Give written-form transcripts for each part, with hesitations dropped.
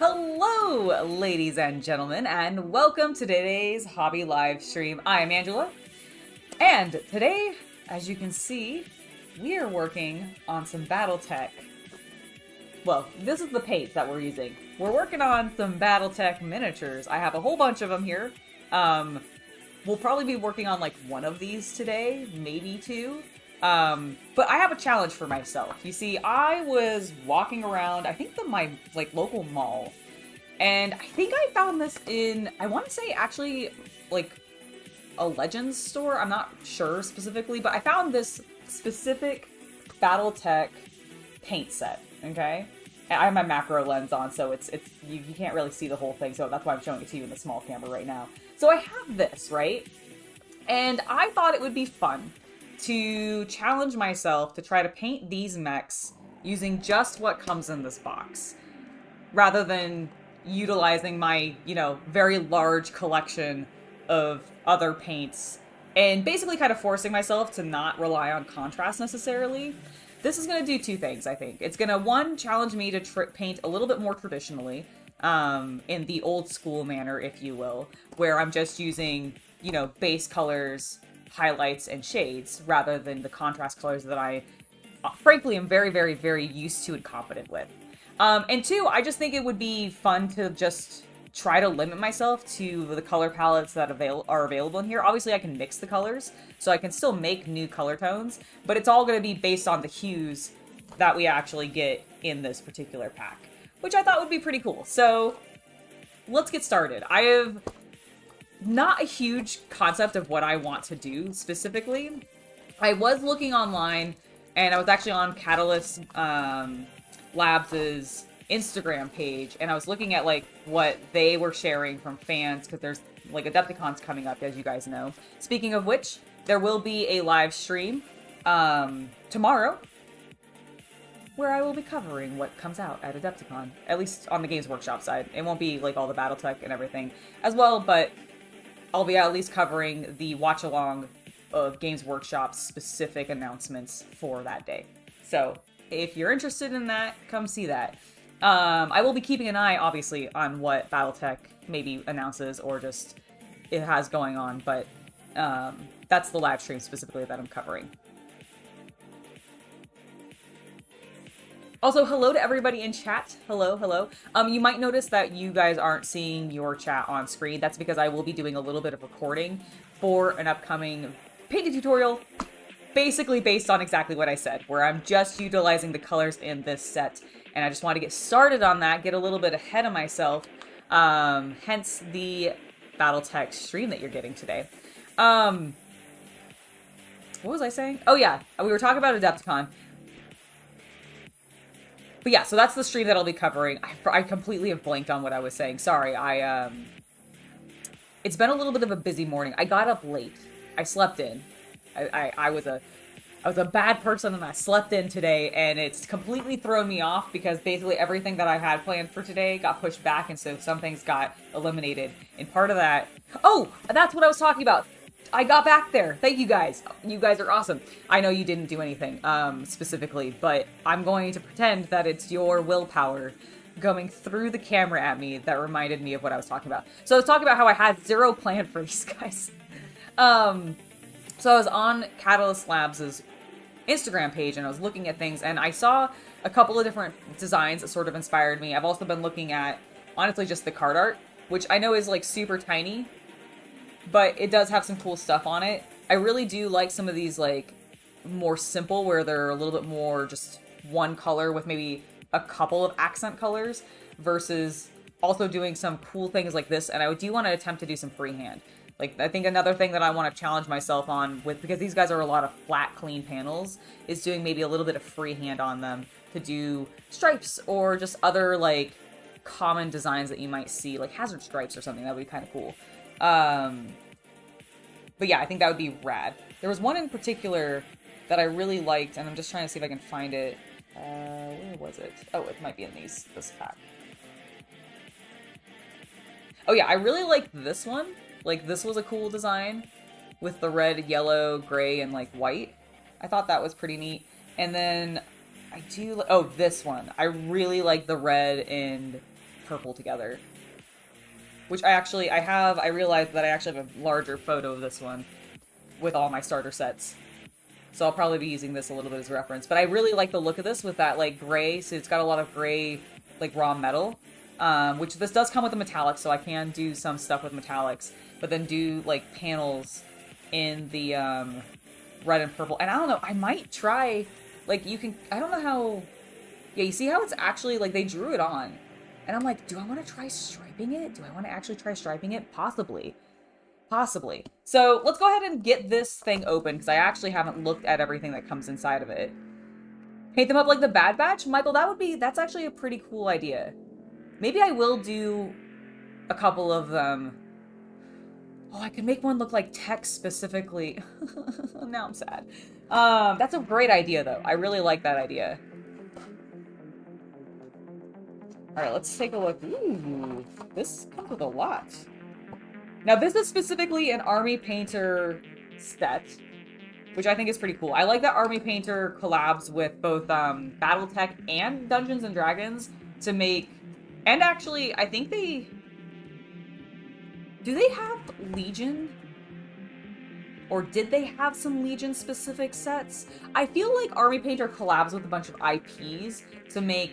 Hello, ladies and gentlemen, and welcome to today's hobby live stream. I am Angela, and today, as you can see, we are working on some Battletech. Well, this is the paint that we're using. We're working on some Battletech miniatures. I have a whole bunch of them here. We'll probably be working on like one of these today, maybe two. But I have a challenge for myself. You see, I was walking around, I think my local mall, and I think I found this in, I want to say actually like a Legends store. I'm not sure specifically, but I found this specific Battletech paint set. Okay, and I have my macro lens on, so it's you can't really see the whole thing, so that's why I'm showing it to you in the small camera right now. So I have this, right? And I thought it would be fun to challenge myself to try to paint these mechs using just what comes in this box, rather than utilizing my, very large collection of other paints and basically kind of forcing myself to not rely on contrast necessarily. This is going to do two things, I think. It's going to, one, challenge me to paint a little bit more traditionally, in the old school manner, if you will, where I'm just using, base colors, highlights, and shades, rather than the contrast colors that I, frankly, am very, very, very used to and confident with. And two, I just think it would be fun to just try to limit myself to the color palettes that are available in here. Obviously, I can mix the colors, so I can still make new color tones, but it's all going to be based on the hues that we actually get in this particular pack, which I thought would be pretty cool. So let's get started. I have not a huge concept of what I want to do specifically. I was looking online, and I was actually on Catalyst Labs' Instagram page, and I was looking at what they were sharing from fans, because there's Adepticon's coming up, as you guys know. Speaking of which, there will be a live stream tomorrow where I will be covering what comes out at Adepticon, at least on the Games Workshop side. It won't be all the Battletech and everything as well, but I'll be at least covering the watch along of Games Workshop's specific announcements for that day. So if you're interested in that, come see that. I will be keeping an eye, obviously, on what Battletech maybe announces or just it has going on, but that's the live stream specifically that I'm covering. Also, hello to everybody in chat. Hello, hello. You might notice that you guys aren't seeing your chat on screen. That's because I will be doing a little bit of recording for an upcoming painting tutorial, basically based on exactly what I said, where I'm just utilizing the colors in this set. And I just want to get started on that, get a little bit ahead of myself, hence the Battletech stream that you're getting today. What was I saying? Oh yeah, we were talking about Adepticon. But yeah, so that's the stream that I'll be covering. I completely have blanked on what I was saying. Sorry, it's been a little bit of a busy morning. I got up late. I slept in. I was a bad person and I slept in today, and it's completely thrown me off because basically everything that I had planned for today got pushed back, and so some things got eliminated. And part of that... Oh, that's what I was talking about. I got back there. Thank you guys. You guys are awesome. I know you didn't do anything specifically, but I'm going to pretend that it's your willpower going through the camera at me that reminded me of what I was talking about. So I was talking about how I had zero plan for these guys. So I was on Catalyst Labs' Instagram page, and I was looking at things, and I saw a couple of different designs that sort of inspired me. I've also been looking at, honestly, just the card art, which I know is super tiny, but it does have some cool stuff on it. I really do like some of these more simple, where they're a little bit more just one color with maybe a couple of accent colors, versus also doing some cool things like this. And I do want to attempt to do some freehand. I think another thing that I want to challenge myself on with, because these guys are a lot of flat, clean panels, is doing maybe a little bit of freehand on them to do stripes or just other common designs that you might see, like hazard stripes or something. That would be kind of cool. But yeah, I think that would be rad. There was one in particular that I really liked, and I'm just trying to see if I can find it. Where was it? Oh, it might be in this pack. Oh yeah, I really liked this one. This was a cool design with the red, yellow, gray, and white. I thought that was pretty neat. And then I do... Oh, this one. I really like the red and purple together. Which I realized that I actually have a larger photo of this one with all my starter sets. So I'll probably be using this a little bit as reference. But I really like the look of this with that, like, gray. So it's got a lot of gray, like, raw metal. Which this does come with a metallic, so I can do some stuff with metallics. But then do, like, panels in the red and purple. And I don't know, I might try, like, you can, I don't know how, yeah, you see how it's actually, like, they drew it on. And I'm like, do I want to try striping it? Do I want to actually try striping it? Possibly. Possibly. So let's go ahead and get this thing open, because I actually haven't looked at everything that comes inside of it. Paint them up like the Bad Batch? Michael, that's actually a pretty cool idea. Maybe I will do a couple of them. Oh, I could make one look like Tech specifically. Now I'm sad. That's a great idea, though. I really like that idea. All right, let's take a look. Ooh, this comes with a lot. Now, this is specifically an Army Painter set, which I think is pretty cool. I like that Army Painter collabs with both Battletech and Dungeons & Dragons to make... And actually, I think they... Do they have Legion? Or did they have some Legion-specific sets? I feel like Army Painter collabs with a bunch of IPs to make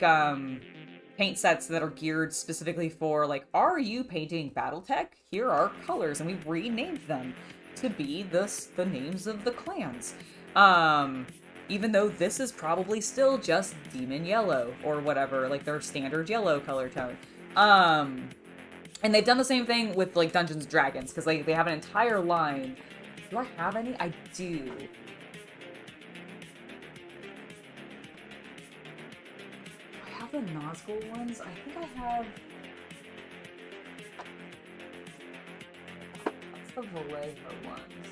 paint sets that are geared specifically for, like, are you painting Battletech? Here are colors, and we've renamed them to be the names of the clans. Even though this is probably still just Demon Yellow, or whatever, like their standard yellow color tone. And they've done the same thing with, like, Dungeons & Dragons, because they have an entire line. Do I have any? I do. I have the Nazgul ones. I think I have... That's the Vallejo ones.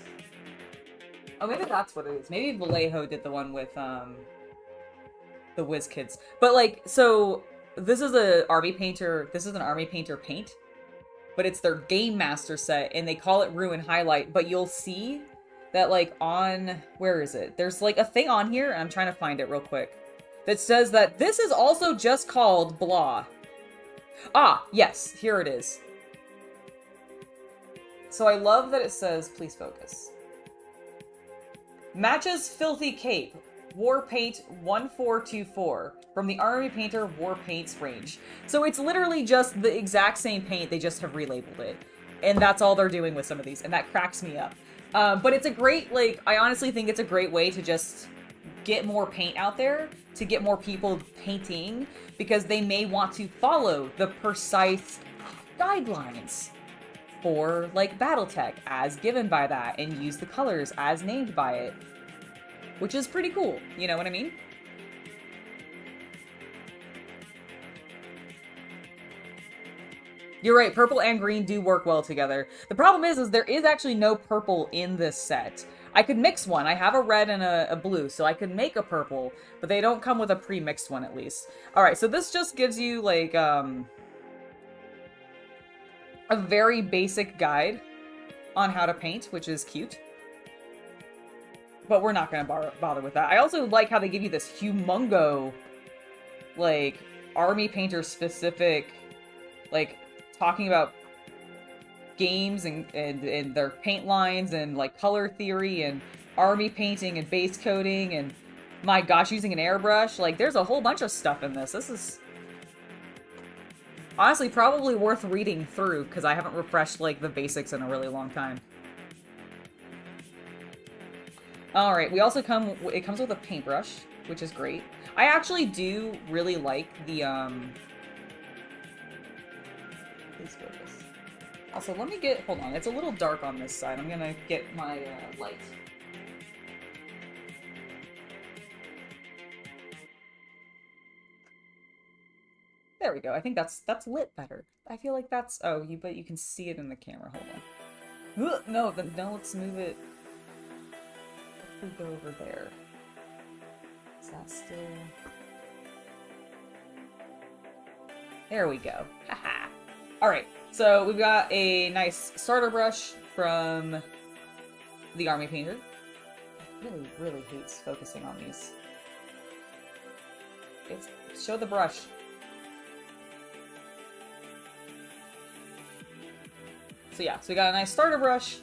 Oh, maybe that's what it is. Maybe Vallejo did the one with, the Whiz Kids. But, like, so, this is an Army Painter paint. But it's their Game Master set, and they call it Ruin Highlight. But you'll see that, like, on... Where is it? There's, like, a thing on here, and I'm trying to find it real quick, that says that this is also just called blah. Ah, yes, here it is. So I love that it says, please focus. Matches Filthy Cape, War Paint 1424, from the Army Painter War Paints range. So it's literally just the exact same paint, they just have relabeled it. And that's all they're doing with some of these, and that cracks me up. But it's a great, like, I honestly think it's a great way to just get more paint out there, to get more people painting, because they may want to follow the precise guidelines for, like, Battletech as given by that, and use the colors as named by it. Which is pretty cool, you know what I mean? You're right, purple and green do work well together. The problem is there is actually no purple in this set. I could mix one. I have a red and a blue, so I could make a purple, but they don't come with a pre-mixed one, at least. Alright, so this just gives you, like, a very basic guide on how to paint, which is cute. But we're not going to bother with that. I also like how they give you this humongo, like, Army Painter specific, like, talking about games and their paint lines and, like, color theory and army painting and base coating and, my gosh, using an airbrush. Like, there's a whole bunch of stuff in this. This is honestly probably worth reading through, because I haven't refreshed, like, the basics in a really long time. Alright, it comes with a paintbrush, which is great. I actually do really like the, please focus. Also, let me get, hold on, it's a little dark on this side. I'm gonna get my, light. There we go. I think that's lit better. I feel like that's, oh, but you can see it in the camera. Hold on. Ugh, no, let's move it. Let's go over there. Is that still... There we go. Haha. Alright, so we've got a nice starter brush from the Army Painter. It really hates focusing on these. Show the brush. So yeah, so we got a nice starter brush,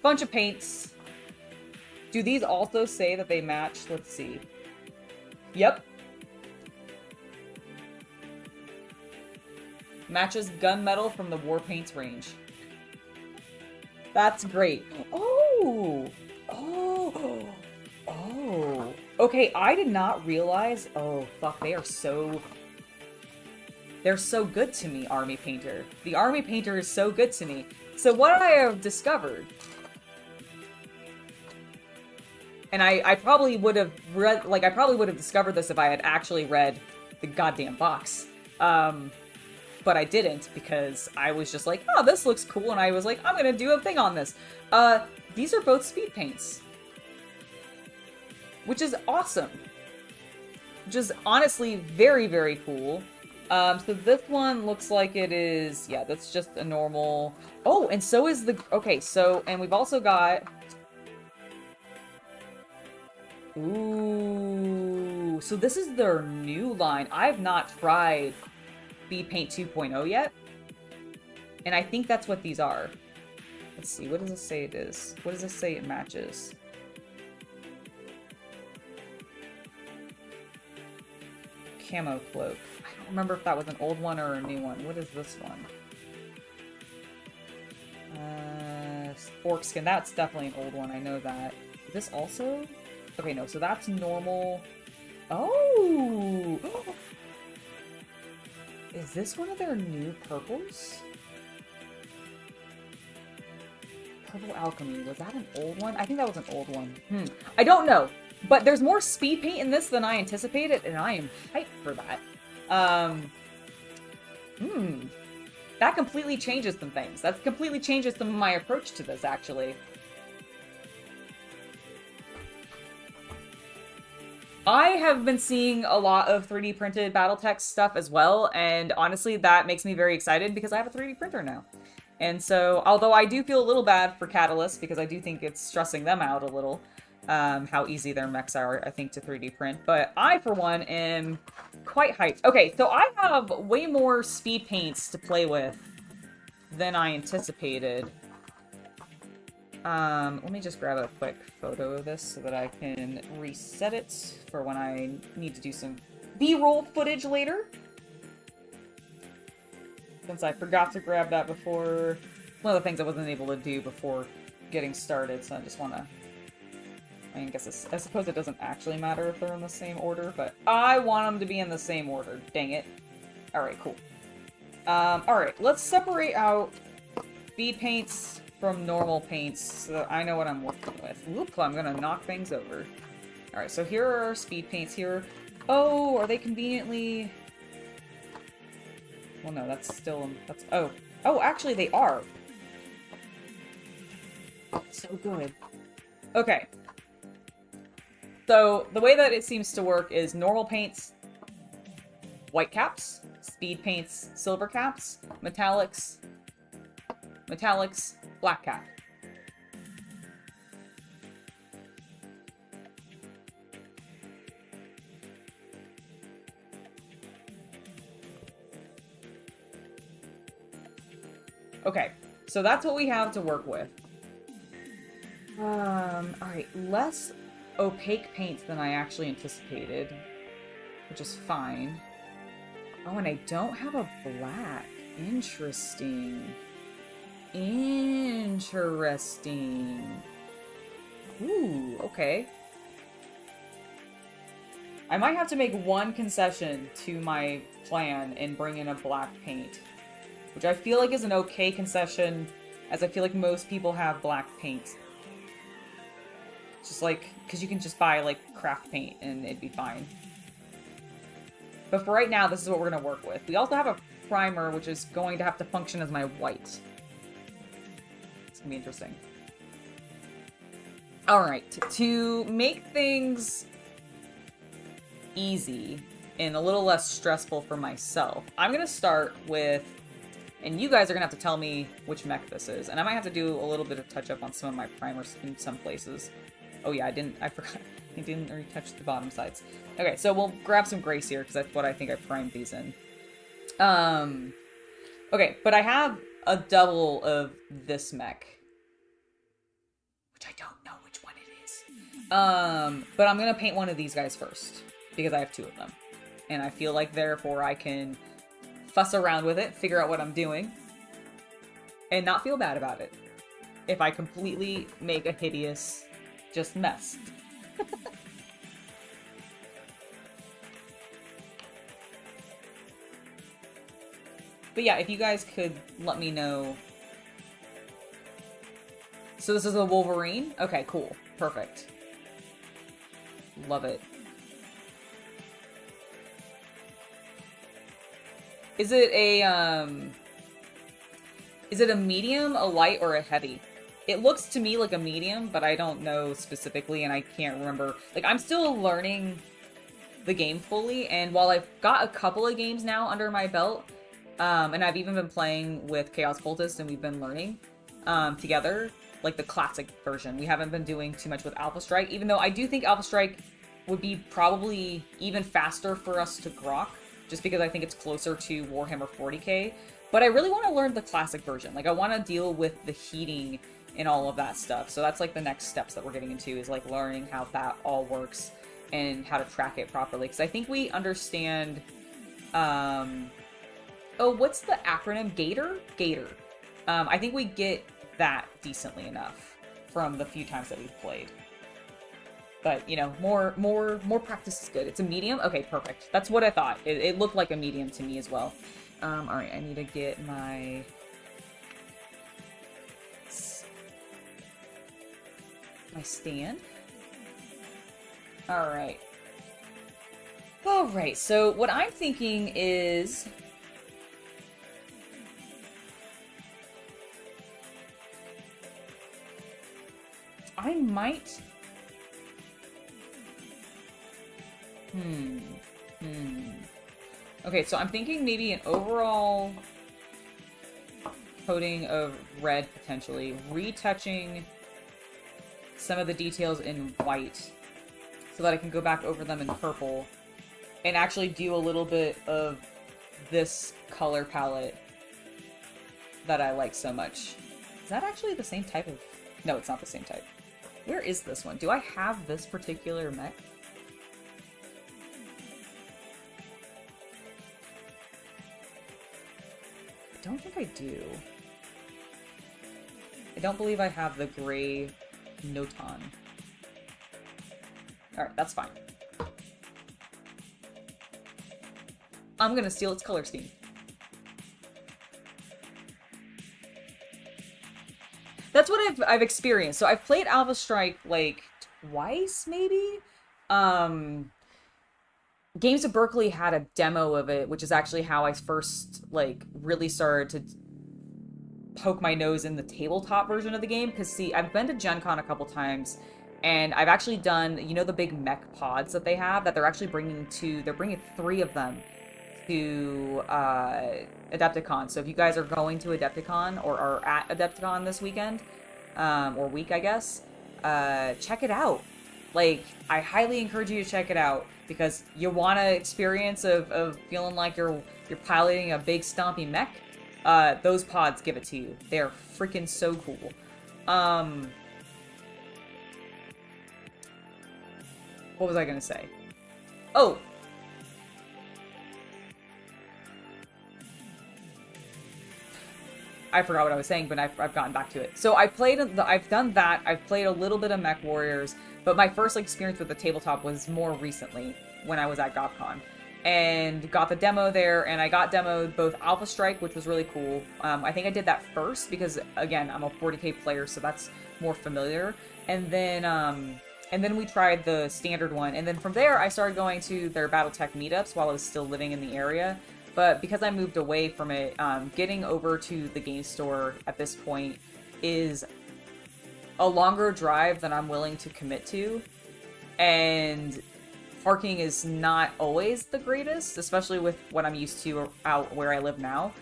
bunch of paints. Do these also say that they match? Let's see. Yep. Matches gunmetal from the war paints range. That's great. Oh! Oh! Oh! Okay, I did not realize... Oh, fuck, they are so... They're so good to me, Army Painter. The Army Painter is so good to me. So what I have discovered... And I probably would have read... Like, I probably would have discovered this if I had actually read the goddamn box. But I didn't, because I was just like, oh, this looks cool, and I was like, I'm gonna do a thing on this. These are both speed paints. Which is awesome. Which is honestly very, very cool. So this one looks like it is, yeah, that's just a normal... Oh, and so is the... Okay, so, and we've also got... Ooh, so this is their new line. I've not tried Speed Paint 2.0 yet. And I think that's what these are. Let's see, what does it say it is? What does it say it matches? Camo cloak. I don't remember if that was an old one or a new one. What is this one? Fork skin. That's definitely an old one. I know that. Is this also? Okay, no. So that's normal. Oh! Is this one of their new purples? Purple Alchemy. Was that an old one? I think that was an old one. I don't know. But there's more speed paint in this than I anticipated, and I am hyped for that. That completely changes some things. That completely changes some of my approach to this, actually. I have been seeing a lot of 3D printed Battletech stuff as well, and honestly, that makes me very excited because I have a 3D printer now. And so, although I do feel a little bad for Catalyst, because I do think it's stressing them out a little, how easy their mechs are, I think, to 3D print. But I, for one, am quite hyped. Okay, so I have way more speed paints to play with than I anticipated. Let me just grab a quick photo of this so that I can reset it for when I need to do some B-roll footage later. Since I forgot to grab that before... One of the things I wasn't able to do before getting started, so I just want to... I guess I suppose it doesn't actually matter if they're in the same order, but I want them to be in the same order. Dang it. Alright, cool. Alright, let's separate out speed paints from normal paints so that I know what I'm working with. Whoop, I'm gonna knock things over. Alright, so here are our speed paints here. Oh, are they conveniently... Well, no, that's still... That's... Oh. Oh, actually, they are. So good. Okay. So, the way that it seems to work is normal paints, white caps, speed paints, silver caps, metallics, black cap. Okay, so that's what we have to work with. Alright, less opaque paints than I actually anticipated, which is fine. Oh, and I don't have a black. Interesting. Interesting. Ooh, okay. I might have to make one concession to my plan and bring in a black paint, which I feel like is an okay concession, as I feel like most people have black paint. Just like, because you can just buy, like, craft paint and it'd be fine. But for right now, this is what we're going to work with. We also have a primer, which is going to have to function as my white. It's going to be interesting. Alright, to make things easy and a little less stressful for myself, I'm going to start with... And you guys are going to have to tell me which mech this is. And I might have to do a little bit of touch-up on some of my primers in some places. Oh yeah, I forgot. I didn't retouch the bottom sides. Okay, so we'll grab some grace here, because that's what I think I primed these in. Okay, but I have a double of this mech. Which I don't know which one it is. But I'm gonna paint one of these guys first, because I have 2 of them. And I feel like therefore I can fuss around with it, figure out what I'm doing, and not feel bad about it. If I completely make a hideous just mess. But yeah, if you guys could let me know. So this is a Wolverine? Okay, cool. Perfect. Love it. Is it a medium, a light, or a heavy? It looks to me like a medium, but I don't know specifically, and I can't remember. Like, I'm still learning the game fully, and while I've got a couple of games now under my belt, and I've even been playing with Chaos Cultist, and we've been learning together, like the classic version. We haven't been doing too much with Alpha Strike, even though I do think Alpha Strike would be probably even faster for us to grok, just because I think it's closer to Warhammer 40k. But I really want to learn the classic version. Like, I want to deal with the heating and all of that stuff. So that's like the next steps that we're getting into, is like learning how that all works and how to track it properly. Because I think we understand, oh, what's the acronym? Gator? Gator. I think we get that decently enough from the few times that we've played. But, you know, more practice is good. It's a medium? Okay, perfect. That's what I thought. It looked like a medium to me as well. Alright, I need to get my stand. Alright. Alright, so what I'm thinking is... I might... Okay, so I'm thinking maybe an overall coating of red, potentially. Retouching some of the details in white so that I can go back over them in purple and actually do a little bit of this color palette that I like so much. Is that actually the same type of... No, it's not the same type. Where is this one? Do I have this particular mech? I don't think I do. I don't believe I have the gray Noton. Alright, that's fine. I'm gonna steal its color scheme. That's what I've experienced. So I've played Alpha Strike like twice, maybe? Games of Berkeley had a demo of it, which is actually how I first like really started to poke my nose in the tabletop version of the game. Because see, I've been to Gen Con a couple times, and I've actually done, you know, the big mech pods that they have, that they're actually bringing 3 of them to Adepticon. So if you guys are going to Adepticon or are at Adepticon this weekend, or week, I guess, check it out. Like, I highly encourage you to check it out, because you want an experience of feeling like you're piloting a big stompy mech. Those pods give it to you. They're freaking so cool. What was I gonna say? Oh! I forgot what I was saying, but I've gotten back to it. So I've done that. I've played a little bit of Mech Warriors, but my first experience with the tabletop was more recently when I was at GothCon. And got the demo there, and I got demoed both Alpha Strike, which was really cool. I think I did that first because, again, I'm a 40k player, so that's more familiar. And then we tried the standard one, and then from there I started going to their Battletech meetups while I was still living in the area. But because I moved away from it, getting over to the game store at this point is a longer drive than I'm willing to commit to, and parking is not always the greatest, especially with what I'm used to out where I live now.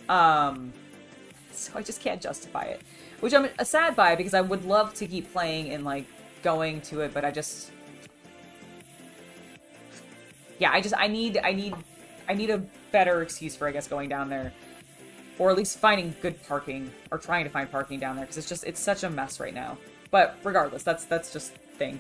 So I just can't justify it, which I'm sad by, because I would love to keep playing and like going to it, but I need a better excuse for, I guess, going down there. Or at least finding good parking, or trying to find parking down there, because it's such a mess right now. But regardless, that's just thing.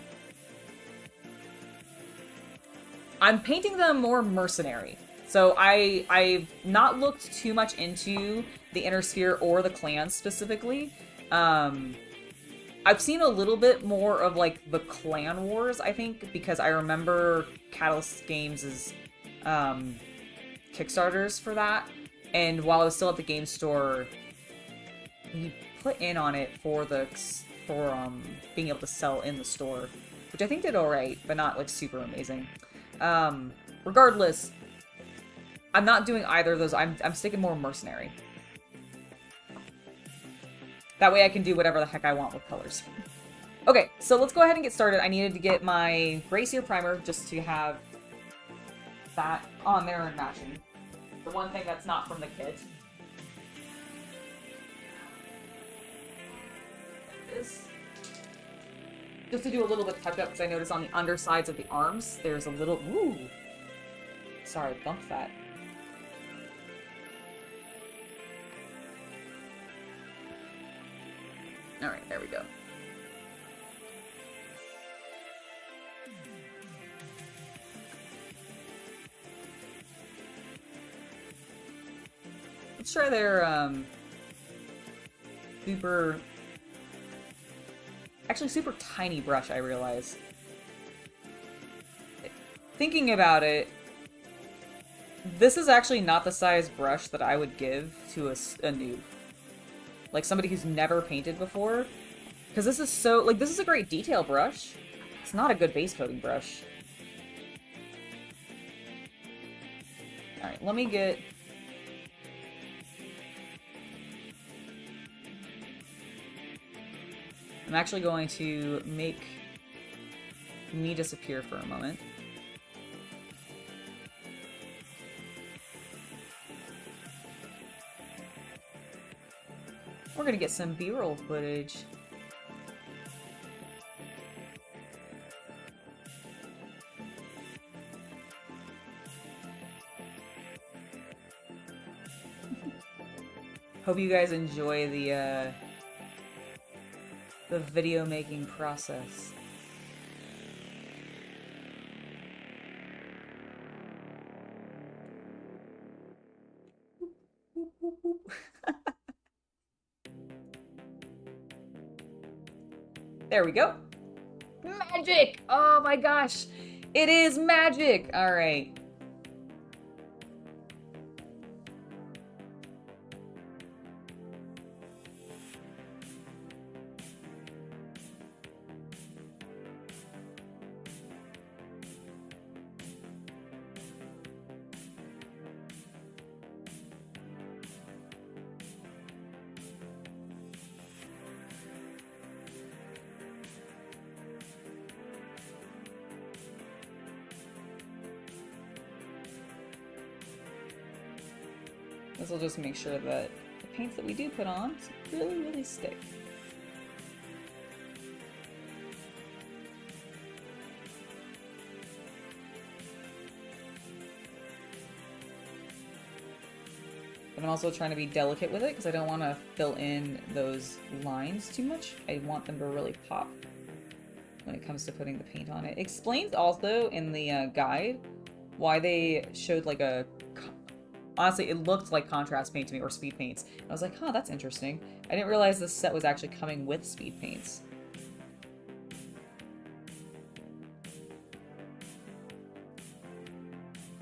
I'm painting them more mercenary. So I've not looked too much into the Inner Sphere or the clans specifically. I've seen a little bit more of like the clan wars, I think, because I remember Catalyst Games' Kickstarters for that. And while I was still at the game store, we put in on it for being able to sell in the store, which I think did alright, but not like super amazing. Regardless, I'm not doing either of those. I'm sticking more mercenary. That way I can do whatever the heck I want with colors. Okay, so let's go ahead and get started. I needed to get my Brazier primer just to have that on there and matching. The one thing that's not from the kit. Just to do a little bit of touch up, because I noticed on the undersides of the arms, there's a little... Ooh! Sorry, bumped that. Alright, there we go. Let's try their, super tiny brush, I realize. Thinking about it, this is actually not the size brush that I would give to a noob. Like, somebody who's never painted before. Because this is so, like, this is a great detail brush. It's not a good base coating brush. Alright, let me get... I'm actually going to make me disappear for a moment. We're gonna get some B-roll footage. Hope you guys enjoy the video making process. There we go. Magic! Oh my gosh. It is magic! Alright. This will just make sure that the paints that we do put on really, really stick. But I'm also trying to be delicate with it because I don't want to fill in those lines too much. I want them to really pop when it comes to putting the paint on it. It explains also in the guide why they showed like a... Honestly, it looked like contrast paint to me, or speed paints. I was like, huh, that's interesting. I didn't realize this set was actually coming with speed paints.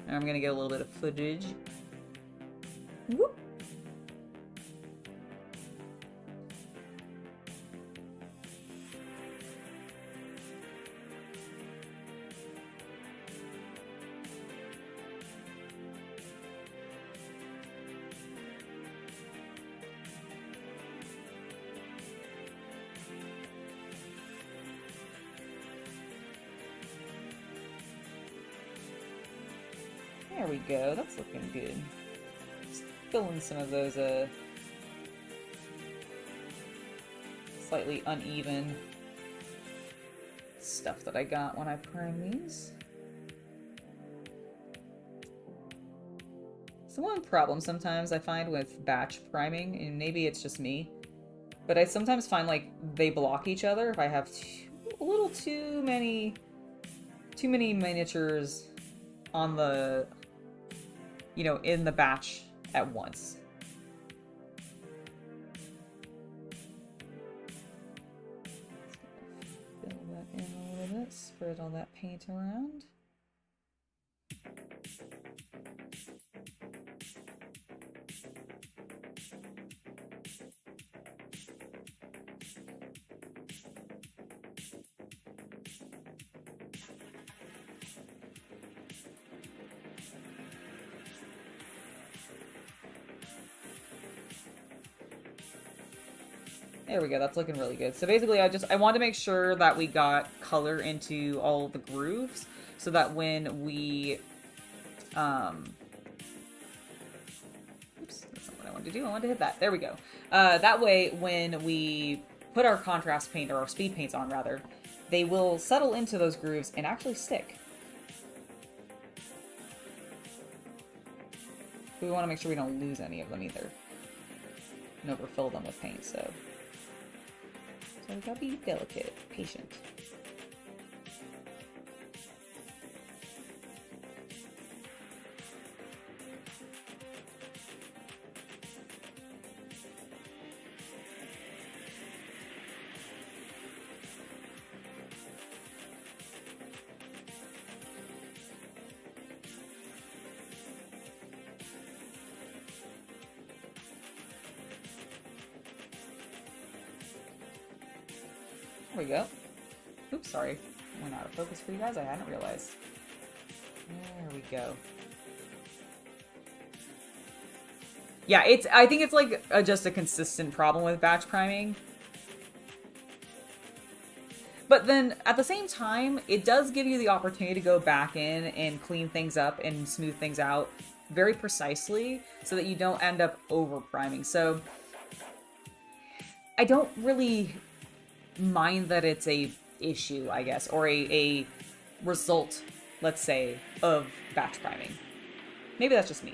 And I'm gonna get a little bit of footage. Whoop. There we go, that's looking good. Just fill in some of those slightly uneven stuff that I got when I primed these. So one problem sometimes I find with batch priming, and maybe it's just me, but I sometimes find like they block each other if I have a little too many miniatures on the, you know, in the batch at once. Fill that in a little bit, spread all that paint around. There we go, that's looking really good. So basically I wanted to make sure that we got color into all the grooves so that when we, oops, that's not what I wanted to do. I wanted to hit that. There we go. That way when we put our contrast paint, or our speed paints on rather, they will settle into those grooves and actually stick. But we want to make sure we don't lose any of them either. And overfill them with paint, so we gotta be delicate, patient. There we go. Oops, sorry. Went out of focus for you guys. I hadn't realized. There we go. Yeah, I think it's like just a consistent problem with batch priming. But then, at the same time, it does give you the opportunity to go back in and clean things up and smooth things out very precisely so that you don't end up over priming. So, I don't really mind that it's a issue, I guess, or a result, let's say, of batch priming. Maybe that's just me.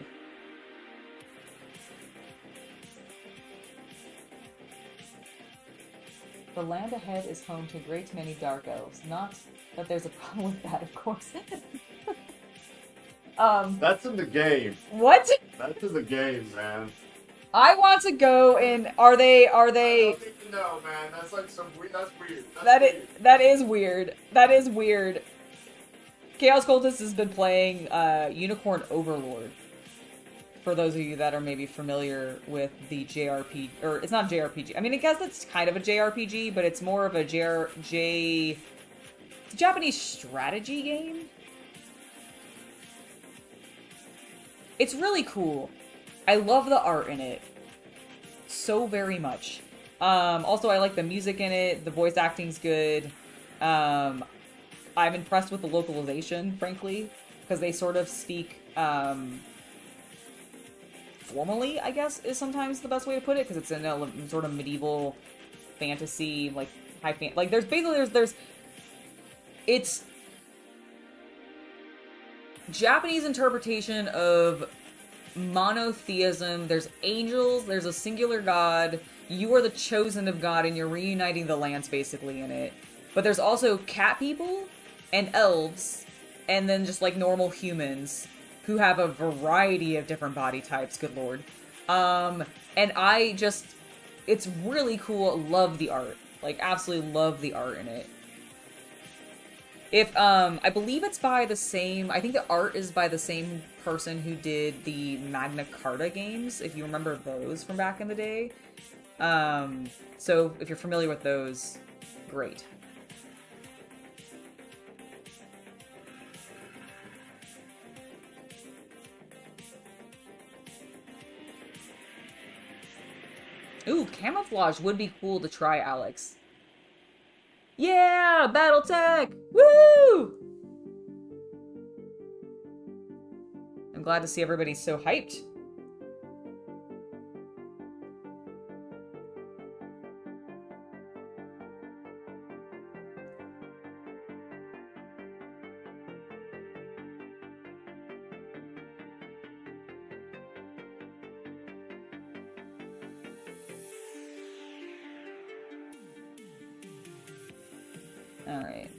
The land ahead is home to a great many dark elves. Not that there's a problem with that, of course. That's in the game. What? That's in the game, man. I want to go and are they? I don't even know, man. That's like some weird. That's weird. That is weird. That is weird. Chaos Cultist has been playing Unicorn Overlord. For those of you that are maybe familiar with the JRPG, or it's not JRPG. I mean, I guess it's kind of a JRPG, but it's more of a it's a Japanese strategy game. It's really cool. I love the art in it so very much. Also, I like the music in it. The voice acting's good. I'm impressed with the localization, frankly, because they sort of speak formally, I guess, is sometimes the best way to put it, because it's in a sort of medieval fantasy, like like there's it's Japanese interpretation of monotheism. There's angels, there's a singular god, you are the chosen of God, and you're reuniting the lands basically in it. But there's also cat people and elves, and then just like normal humans who have a variety of different body types, good lord. And it's really cool. Love the art. Like, absolutely love the art in it. I believe it's by the same, I think the art is by the same person who did the Magna Carta games, if you remember those from back in the day. So if you're familiar with those, great. Ooh, camouflage would be cool to try, Alex. Yeah, Battletech! Woo! I'm glad to see everybody so hyped. Alright.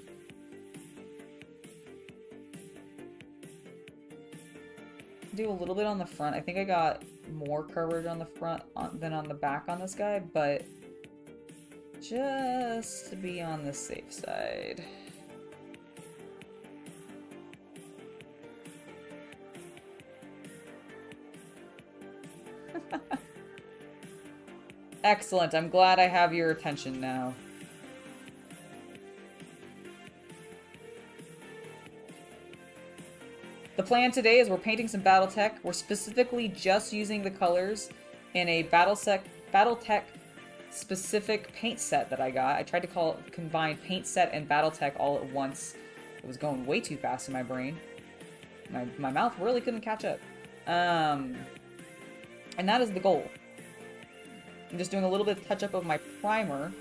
Do a little bit on the front. I think I got more coverage on the front than on the back on this guy, but just to be on the safe side. Excellent. I'm glad I have your attention now. The plan today is we're painting some Battletech. We're specifically just using the colors in a Battletech specific paint set that I got. I tried to combine paint set and Battletech all at once. It was going way too fast in my brain. My mouth really couldn't catch up. And that is the goal. I'm just doing a little bit of touch up of my primer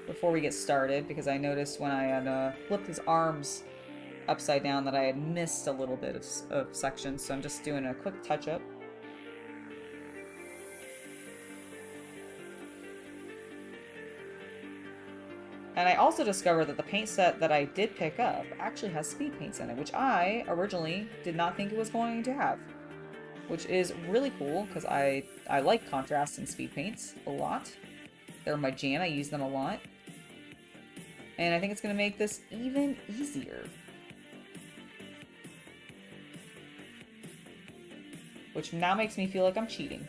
before we get started, because I noticed when I had flipped his arms upside down that I had missed a little bit of sections, so I'm just doing a quick touch up. And I also discovered that the paint set that I did pick up actually has speed paints in it, which I originally did not think it was going to have. Which is really cool, because I like contrast and speed paints a lot. They're my jam, I use them a lot. And I think it's going to make this even easier. Which now makes me feel like I'm cheating.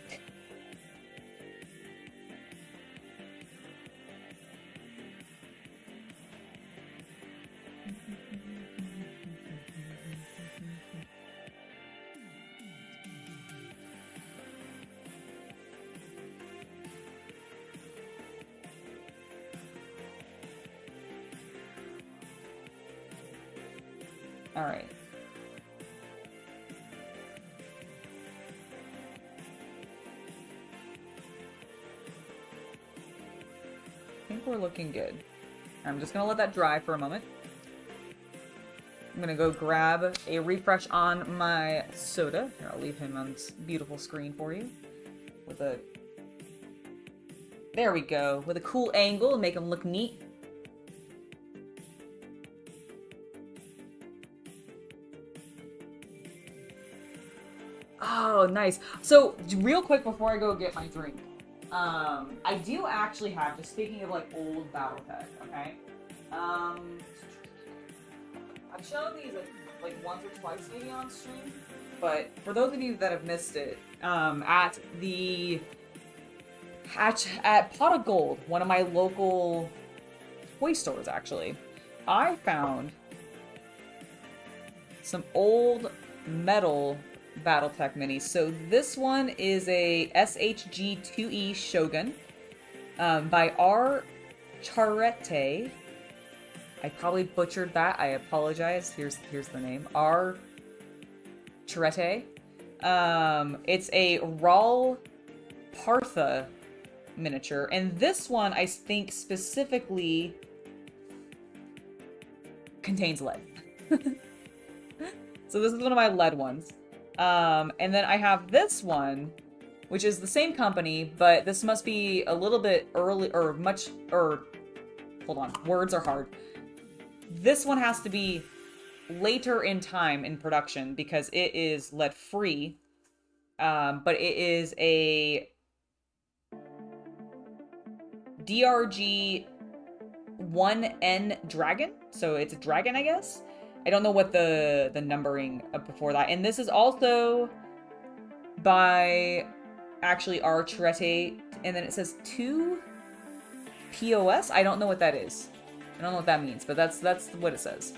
All right. I think we're looking good. I'm just gonna let that dry for a moment. I'm gonna go grab a refresh on my soda. Here, I'll leave him on this beautiful screen for you. With a... There we go. With a cool angle and make him look neat. Oh, nice. So, real quick before I go get my drink, I do actually have, just speaking of like old Battletech, okay? I've shown these like once or twice maybe on stream, but for those of you that have missed it, at Pot of Gold, one of my local toy stores actually, I found some old metal Battletech minis. So this one is a SHG-2E Shogun by R. Charette. I probably butchered that. I apologize. Here's the name. R. Charette. It's a Rawl Partha miniature, and this one I think specifically contains lead. So this is one of my lead ones. And then I have this one, which is the same company, but this must be a little bit early, hold on, words are hard. This one has to be later in time in production because it is lead free, but it is a DRG 1N Dragon, so it's a dragon, I guess. I don't know what the numbering before that. And this is also by actually R. Charette, and then it says 2 POS. I don't know what that is. I don't know what that means, but that's what it says.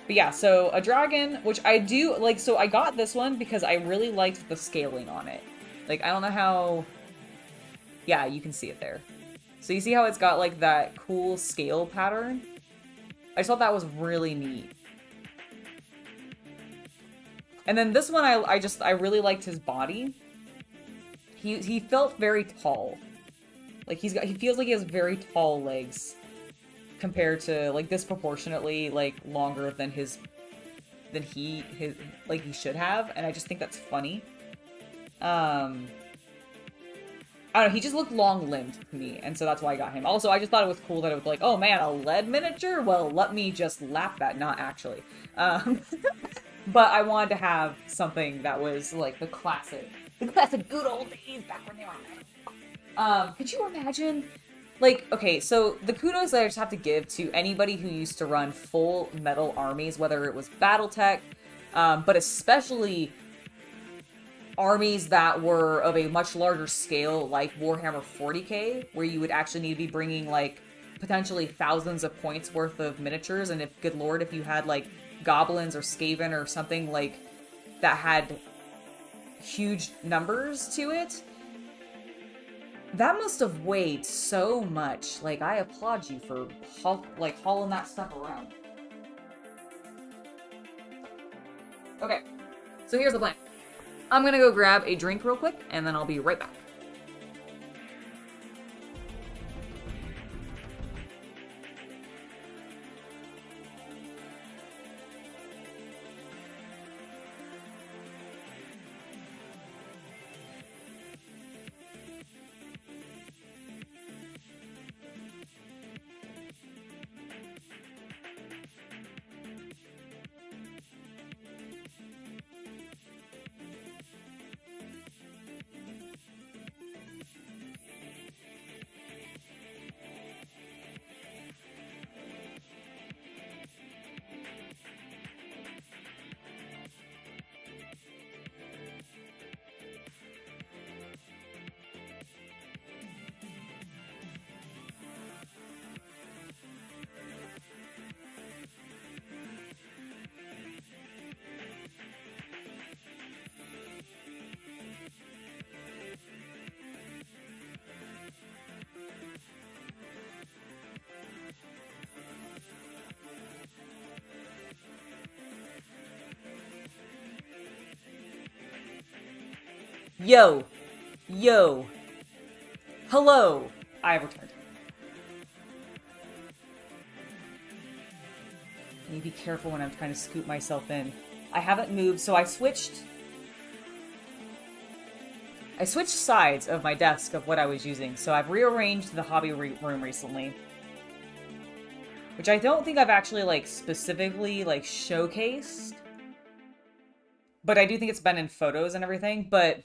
But yeah, so a dragon, which I do like. So I got this one because I really liked the scaling on it. Like, I don't know how. Yeah, you can see it there. So you see how it's got like that cool scale pattern? I just thought that was really neat. And then this one, I really liked his body. He felt very tall. Like he feels like he has very tall legs compared to like disproportionately like longer than he should have, and I just think that's funny. I don't know, he just looked long-limbed to me, and so that's why I got him. Also, I just thought it was cool that it was like, oh man, a lead miniature? Well, let me just lap that. Not actually. But I wanted to have something that was like the classic good old days back when they were metal. Could you imagine? Like, okay, so the kudos that I just have to give to anybody who used to run full metal armies, whether it was Battletech, but especially armies that were of a much larger scale, like Warhammer 40k, where you would actually need to be bringing, like, potentially thousands of points worth of miniatures, and if, good lord, if you had, like, goblins or Skaven or something, like, that had huge numbers to it, that must have weighed so much. Like, I applaud you for, hauling that stuff around. Okay, so here's the plan. I'm gonna go grab a drink real quick, and then I'll be right back. Yo! Yo! Hello! I have returned. I need to be careful when I'm trying to scoop myself in. I haven't moved, so I switched sides of my desk of what I was using. So I've rearranged the hobby room recently. Which I don't think I've actually, like, specifically, like, showcased. But I do think it's been in photos and everything, but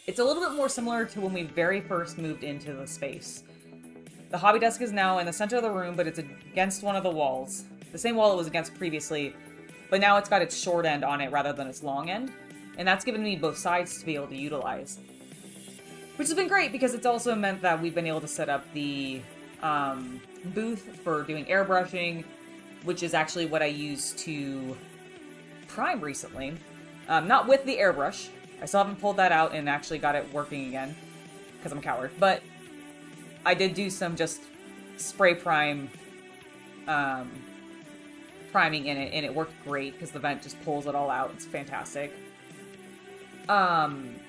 it's a little bit more similar to when we very first moved into the space. The hobby desk is now in the center of the room, but it's against one of the walls. The same wall it was against previously, but now it's got its short end on it rather than its long end. And that's given me both sides to be able to utilize. Which has been great because it's also meant that we've been able to set up the booth for doing airbrushing, which is actually what I used to prime recently. Not with the airbrush. I still haven't pulled that out and actually got it working again, because I'm a coward. But I did do some just spray prime priming in it, and it worked great because the vent just pulls it all out. It's fantastic. And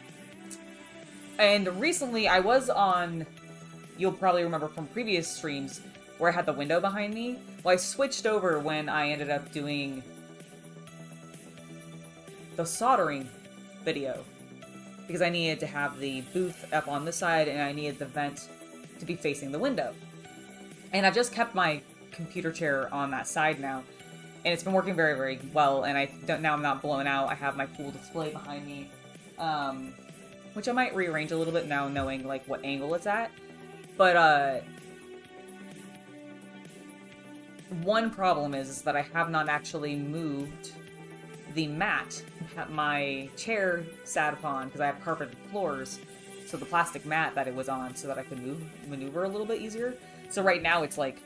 recently I was on, you'll probably remember from previous streams, where I had the window behind me. Well, I switched over when I ended up doing the soldering video, because I needed to have the booth up on this side and I needed the vent to be facing the window. And I've just kept my computer chair on that side now, and it's been working very, very well, and now I'm not blown out. I have my full display behind me, which I might rearrange a little bit now knowing, like, what angle it's at. But one problem is that I have not actually moved the mat that my chair sat upon, because I have carpeted floors, so the plastic mat that it was on, so that I could maneuver a little bit easier. So right now it's like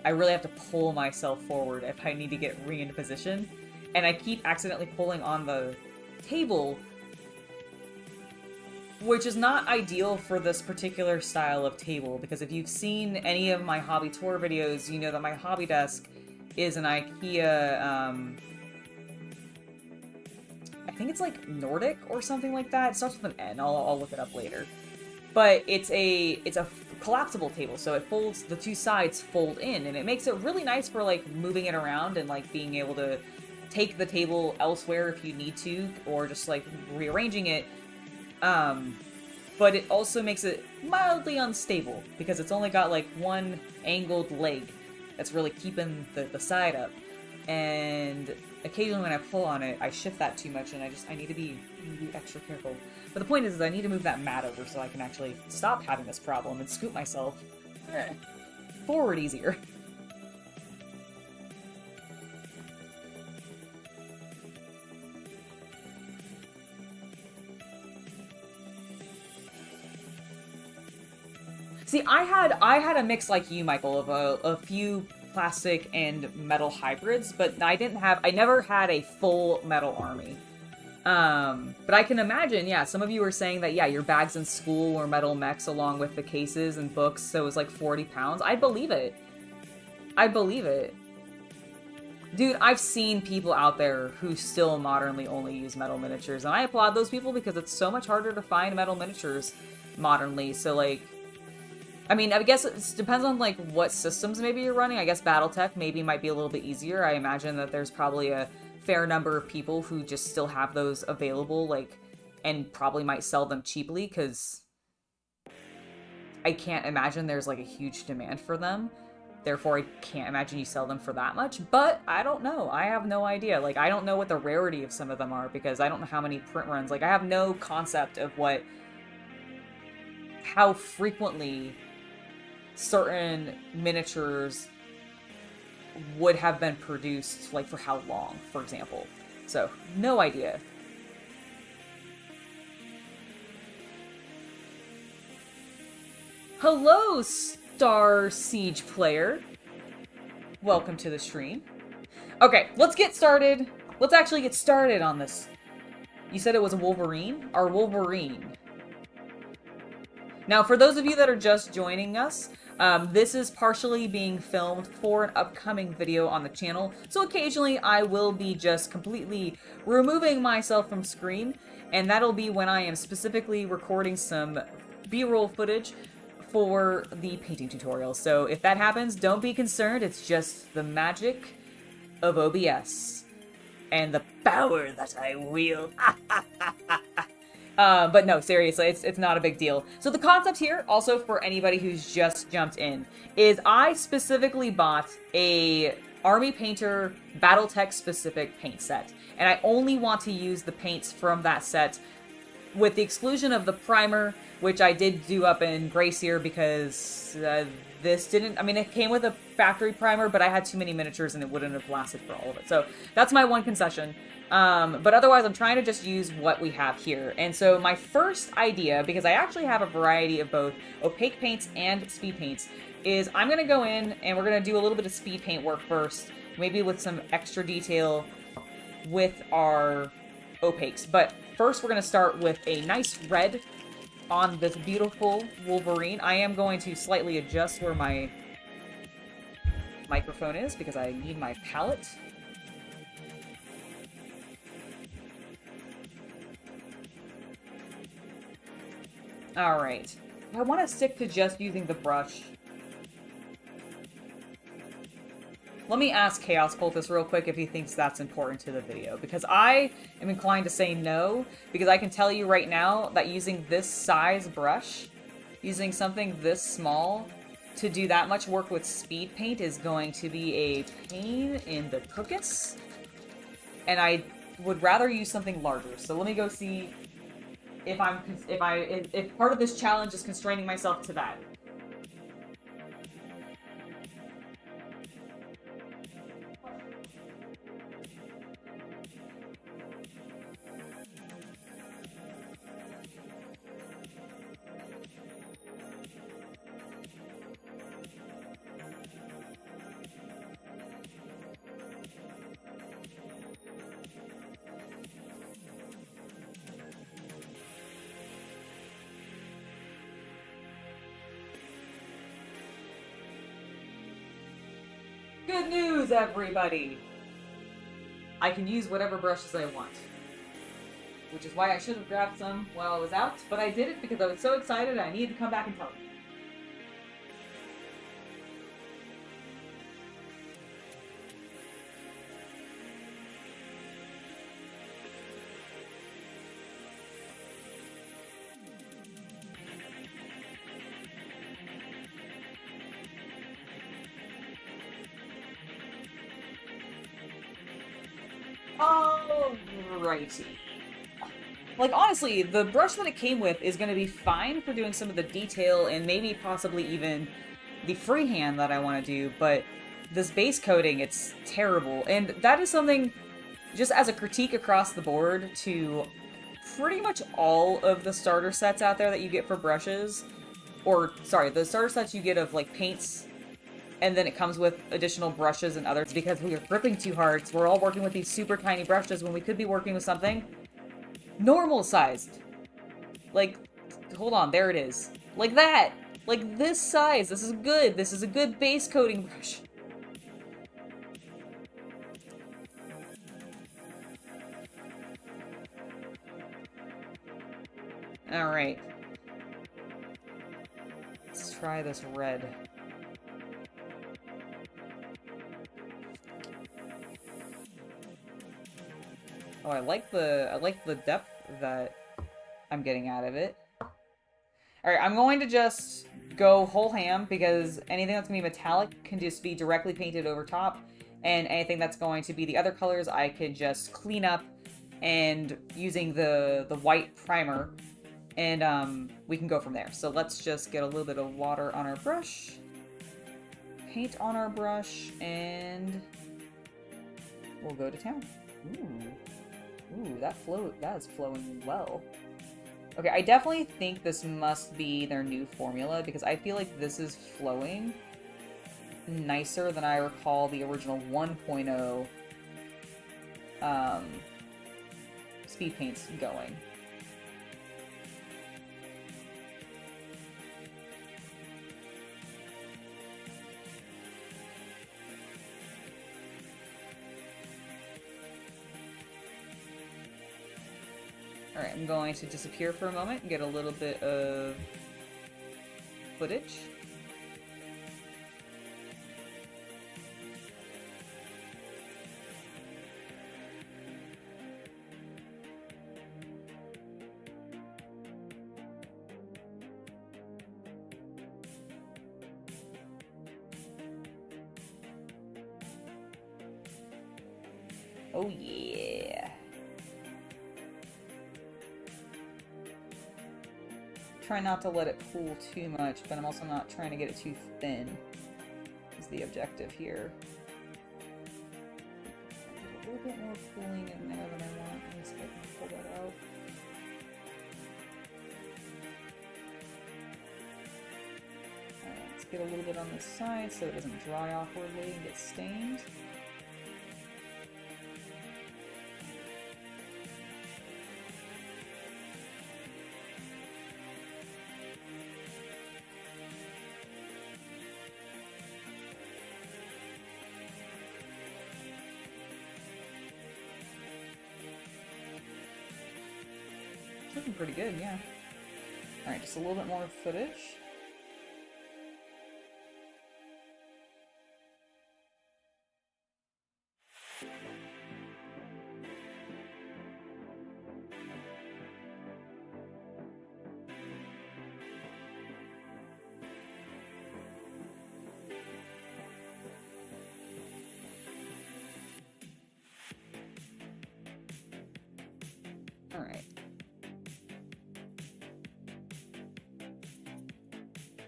I really have to pull myself forward if I need to get into position, and I keep accidentally pulling on the table, which is not ideal for this particular style of table, because if you've seen any of my hobby tour videos, you know that my hobby desk is an IKEA, I think it's like Nordic or something like that. It starts with an N. I'll look it up later. But it's a collapsible table, so it folds, the two sides fold in, and it makes it really nice for, like, moving it around and, like, being able to take the table elsewhere if you need to, or just, like, rearranging it. but it also makes it mildly unstable because it's only got like one angled leg that's really keeping the side up. And occasionally when I pull on it, I shift that too much, and I need to be extra careful. But the point is I need to move that mat over so I can actually stop having this problem and scoop myself forward easier. See, I had a mix like you, Michael, of a few plastic and metal hybrids, but I never had a full metal army. But I can imagine, yeah, some of you were saying that, yeah, your bags in school were metal mechs along with the cases and books, so it was like 40 pounds. I believe it. I believe it. Dude, I've seen people out there who still modernly only use metal miniatures, and I applaud those people because it's so much harder to find metal miniatures modernly, so like... I mean, I guess it depends on, like, what systems maybe you're running. I guess Battletech maybe might be a little bit easier. I imagine that there's probably a fair number of people who just still have those available, like, and probably might sell them cheaply, because I can't imagine there's, like, a huge demand for them. Therefore, I can't imagine you sell them for that much, but I don't know. I have no idea. Like, I don't know what the rarity of some of them are, because I don't know how many print runs. Like, I have no concept of how frequently certain miniatures would have been produced, like, for how long, for example. So, no idea. Hello, Star Siege player. Welcome to the stream. Okay, let's get started. Let's actually get started on this. You said it was a Wolverine? Our Wolverine. Now, for those of you that are just joining us, this is partially being filmed for an upcoming video on the channel, so occasionally I will be just completely removing myself from screen, and that'll be when I am specifically recording some B-roll footage for the painting tutorial. So if that happens, don't be concerned, it's just the magic of OBS and the power that I wield. But no, seriously, it's not a big deal. So the concept here, also for anybody who's just jumped in, is I specifically bought a Army Painter Battletech specific paint set. And I only want to use the paints from that set with the exclusion of the primer, which I did do up in Gracier because this didn't... I mean, it came with a factory primer, but I had too many miniatures and it wouldn't have lasted for all of it. So that's my one concession. But otherwise, I'm trying to just use what we have here. And so my first idea, because I actually have a variety of both opaque paints and speed paints, is I'm going to go in and we're going to do a little bit of speed paint work first, maybe with some extra detail with our opaques. But first, we're going to start with a nice red on this beautiful Wolverine. I am going to slightly adjust where my microphone is because I need my palette. Alright. I want to stick to just using the brush. Let me ask Chaos Cultist real quick if he thinks that's important to the video, because I am inclined to say no, because I can tell you right now that using this size brush, using something this small, to do that much work with speed paint is going to be a pain in the tuchus, and I would rather use something larger. So let me go see if part of this challenge is constraining myself to that. Good news, everybody! I can use whatever brushes I want. Which is why I should have grabbed some while I was out, but I did it because I was so excited I needed to come back and tell you. Alrighty. Like, honestly, the brush that it came with is going to be fine for doing some of the detail and maybe possibly even the freehand that I want to do, but this base coating, it's terrible. And that is something, just as a critique across the board to pretty much all of the starter sets out there that you get for brushes, or, sorry, the starter sets you get of, like, paints, and then it comes with additional brushes and others, because we are gripping too hard, so we're all working with these super tiny brushes when we could be working with something normal sized. Like, hold on, there it is. Like that! Like this size, this is good. This is a good base coating brush. Alright. Let's try this red. Oh, I like the depth that I'm getting out of it. Alright, I'm going to just go whole ham, because anything that's going to be metallic can just be directly painted over top, and anything that's going to be the other colors I could just clean up and using the white primer, and we can go from there. So let's just get a little bit of water on our brush, paint on our brush, and we'll go to town. Ooh, that is flowing well. Okay, I definitely think this must be their new formula, because I feel like this is flowing nicer than I recall the original 1.0 speed paints going. Alright, I'm going to disappear for a moment and get a little bit of footage. Oh yeah. Try not to let it cool too much, but I'm also not trying to get it too thin, is the objective here. A little bit more cooling in there than I want. Let me see if I can pull that out. Alright, let's get a little bit on this side so it doesn't dry awkwardly and get stained. Looking pretty good, yeah. Alright, just a little bit more footage. Alright.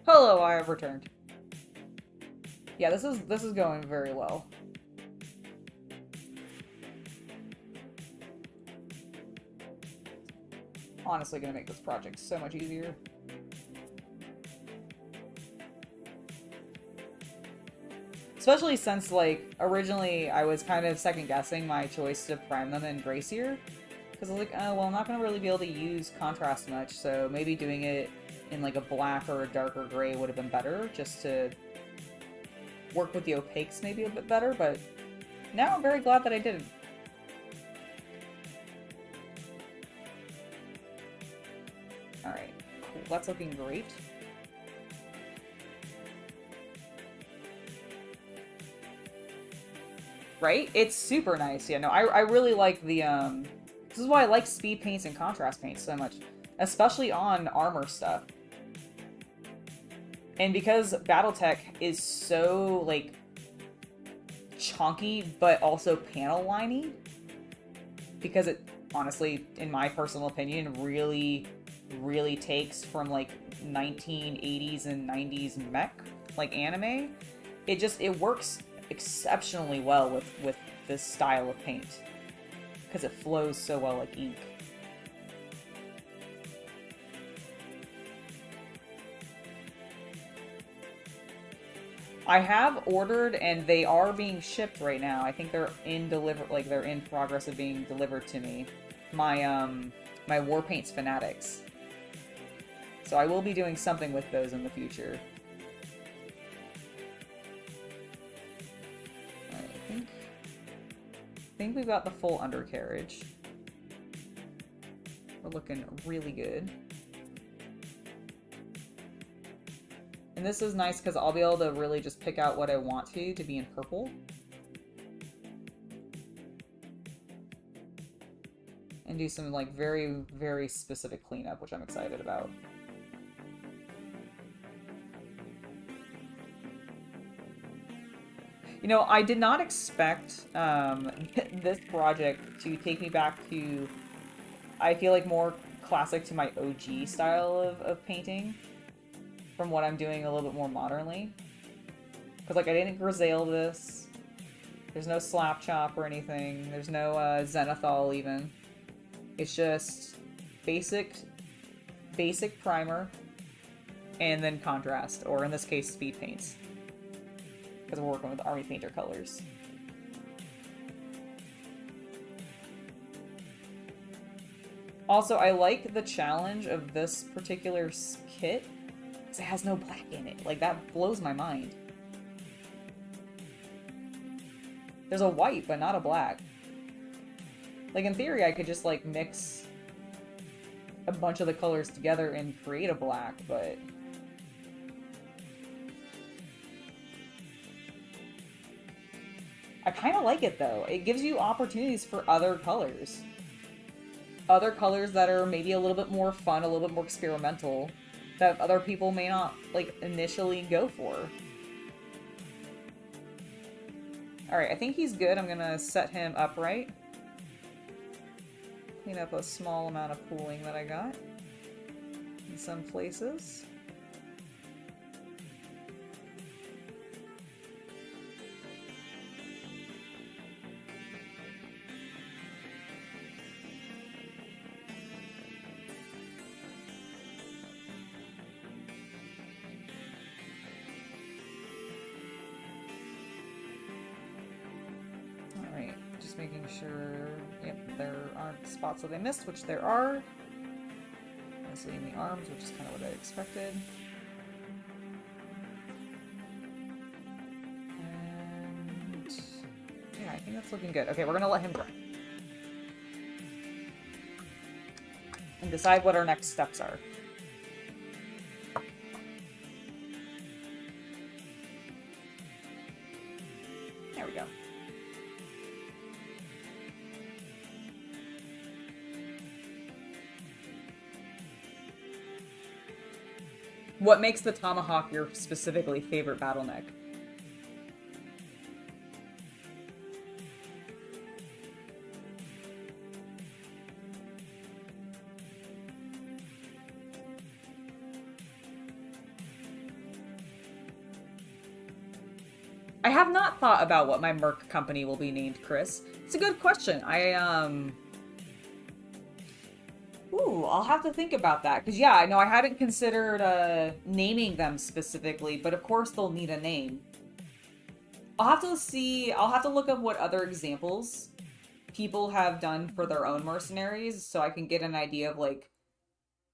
Hello, I have returned. Yeah, this is going very well. Honestly, gonna make this project so much easier. Especially since, like, originally I was kind of second-guessing my choice to prime them in Gray Seer. Because I was like, oh, well, I'm not gonna really be able to use contrast much, so maybe doing it in like a black or a darker gray would have been better, just to work with the opaques maybe a bit better, but now I'm very glad that I didn't. Alright, cool. That's looking great. Right? It's super nice. Yeah, no, I really like the, this is why I like speed paints and contrast paints so much, especially on armor stuff. And because Battletech is so, like, chunky, but also panel liney, because it honestly, in my personal opinion, really takes from like 1980s and 90s mech, like anime. It works exceptionally well with this style of paint because it flows so well like ink. I have ordered and they are being shipped right now. I think they're they're in progress of being delivered to me. My my Warpaints Fanatics. So I will be doing something with those in the future. I think we've got the full undercarriage. We're looking really good. And this is nice because I'll be able to really just pick out what I want to be in purple. And do some like very, very specific cleanup, which I'm excited about. You know, I did not expect this project to take me back to, I feel like, more classic to my OG style of painting. From what I'm doing a little bit more modernly. Because, like, I didn't grisaille this. There's no slap chop or anything. There's no zenithal even. It's just basic primer and then contrast, or in this case, speed paints. Because we're working with Army Painter colors. Also, I like the challenge of this particular kit. It has no black in it. Like, that blows my mind. There's a white, but not a black. Like, in theory, I could just, like, mix a bunch of the colors together and create a black, but... I kind of like it, though. It gives you opportunities for other colors. Other colors that are maybe a little bit more fun, a little bit more experimental. That other people may not, like, initially go for. Alright, I think he's good. I'm gonna set him upright. Clean up a small amount of pooling that I got in some places. Making sure, yep, there aren't spots that I missed, which there are. Mostly in the arms, which is kind of what I expected. And yeah, I think that's looking good. Okay, we're gonna let him dry. And decide what our next steps are. There we go. What makes the Tomahawk your specifically favorite Battletech? I have not thought about what my Merc company will be named, Chris. It's a good question. Ooh, I'll have to think about that. Because, yeah, I hadn't considered naming them specifically, but of course they'll need a name. I'll have to look up what other examples people have done for their own mercenaries, so I can get an idea of, like,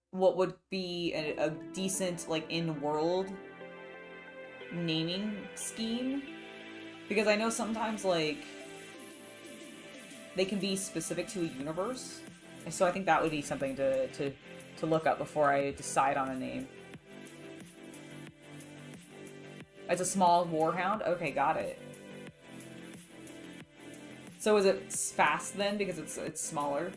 what would be a decent, like, in-world naming scheme. Because I know sometimes, like, they can be specific to a universe. So I think that would be something to look up before I decide on a name. It's a small warhound? Okay, got it. So is it fast then because it's smaller?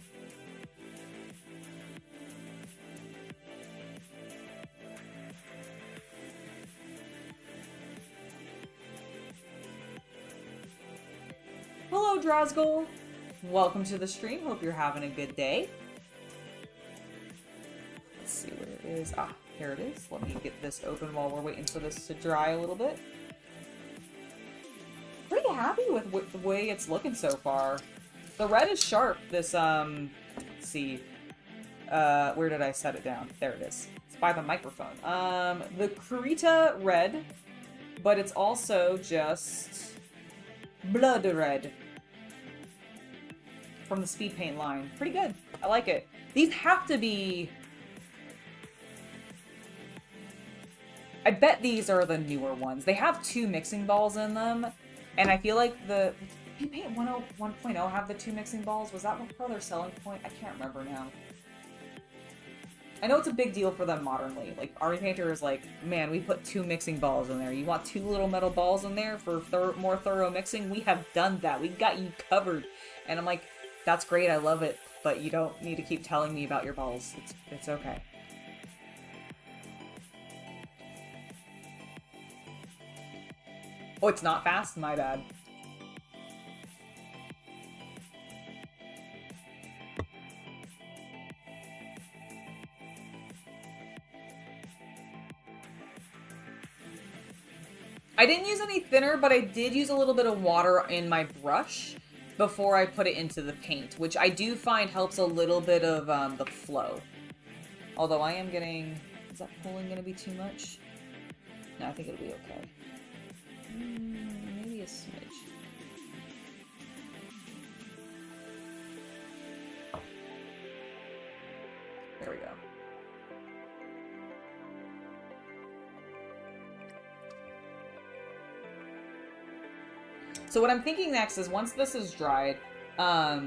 Hello, Drozgol. Welcome to the stream. Hope you're having a good day. Let's see where it is. Ah, here it is. Let me get this open while we're waiting for this to dry a little bit. Pretty happy with the way it's looking so far. The red is sharp. This, let's see. Where did I set it down? There it is. It's by the microphone. The Kurita red, but it's also just blood red from the speed paint line. Pretty good. I like it. These have to be... I bet these are the newer ones. They have 2 mixing balls in them, and I feel like the Speed Paint 1.0 have the 2 mixing balls. Was that part of their selling point? I can't remember now. I know it's a big deal for them modernly. Like, Army Painter is like, man, we put 2 mixing balls in there. You want 2 little metal balls in there for more thorough mixing? We have done that. We got you covered. And I'm like, that's great. I love it. But you don't need to keep telling me about your balls. It's okay. Oh, it's not fast? My bad. I didn't use any thinner, but I did use a little bit of water in my brush before I put it into the paint, which I do find helps a little bit of the flow. Although I am getting... Is that pulling going to be too much? No, I think it'll be okay. Maybe a smidge. There we go. So what I'm thinking next is once this is dried, I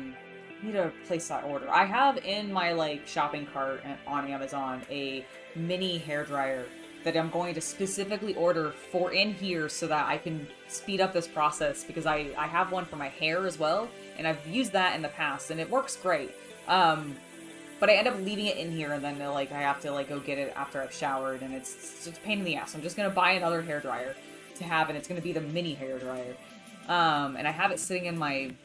need to place that order. I have in my like shopping cart on Amazon a mini hairdryer that I'm going to specifically order for in here so that I can speed up this process, because I have one for my hair as well, and I've used that in the past and it works great. But I end up leaving it in here, and then like I have to like go get it after I've showered, and it's just a pain in the ass. I'm just gonna buy another hairdryer to have, and it's gonna be the mini hairdryer. And I have it sitting in my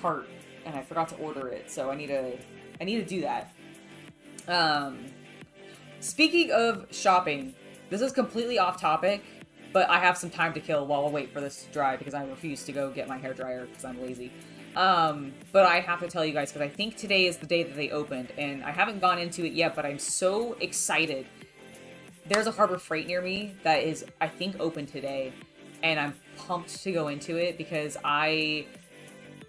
cart, and I forgot to order it, so I need to do that. Speaking of shopping, this is completely off topic, but I have some time to kill while I wait for this to dry because I refuse to go get my hairdryer because I'm lazy. But I have to tell you guys, because I think today is the day that they opened, and I haven't gone into it yet, but I'm so excited. There's a Harbor Freight near me that is, I think, open today, and I'm pumped to go into it because I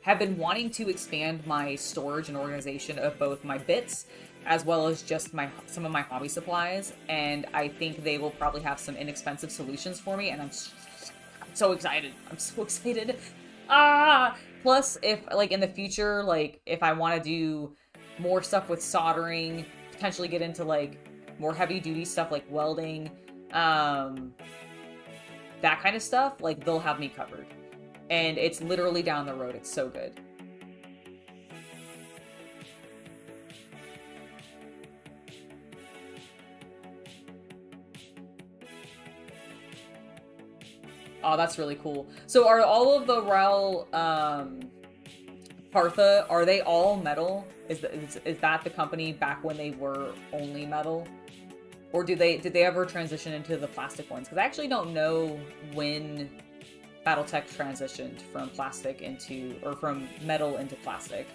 have been wanting to expand my storage and organization of both my bits as well as just some of my hobby supplies, and I think they will probably have some inexpensive solutions for me, and I'm so excited. I'm so excited. Plus, if like in the future, like if I want to do more stuff with soldering, potentially get into like more heavy duty stuff like welding, that kind of stuff, like they'll have me covered. And it's literally down the road. It's so good. Oh, that's really cool. So are all of the Rel Partha, are they all metal? Is that the company back when they were only metal? Or did they ever transition into the plastic ones? Because I actually don't know when Battletech transitioned from plastic into, or from metal into plastic.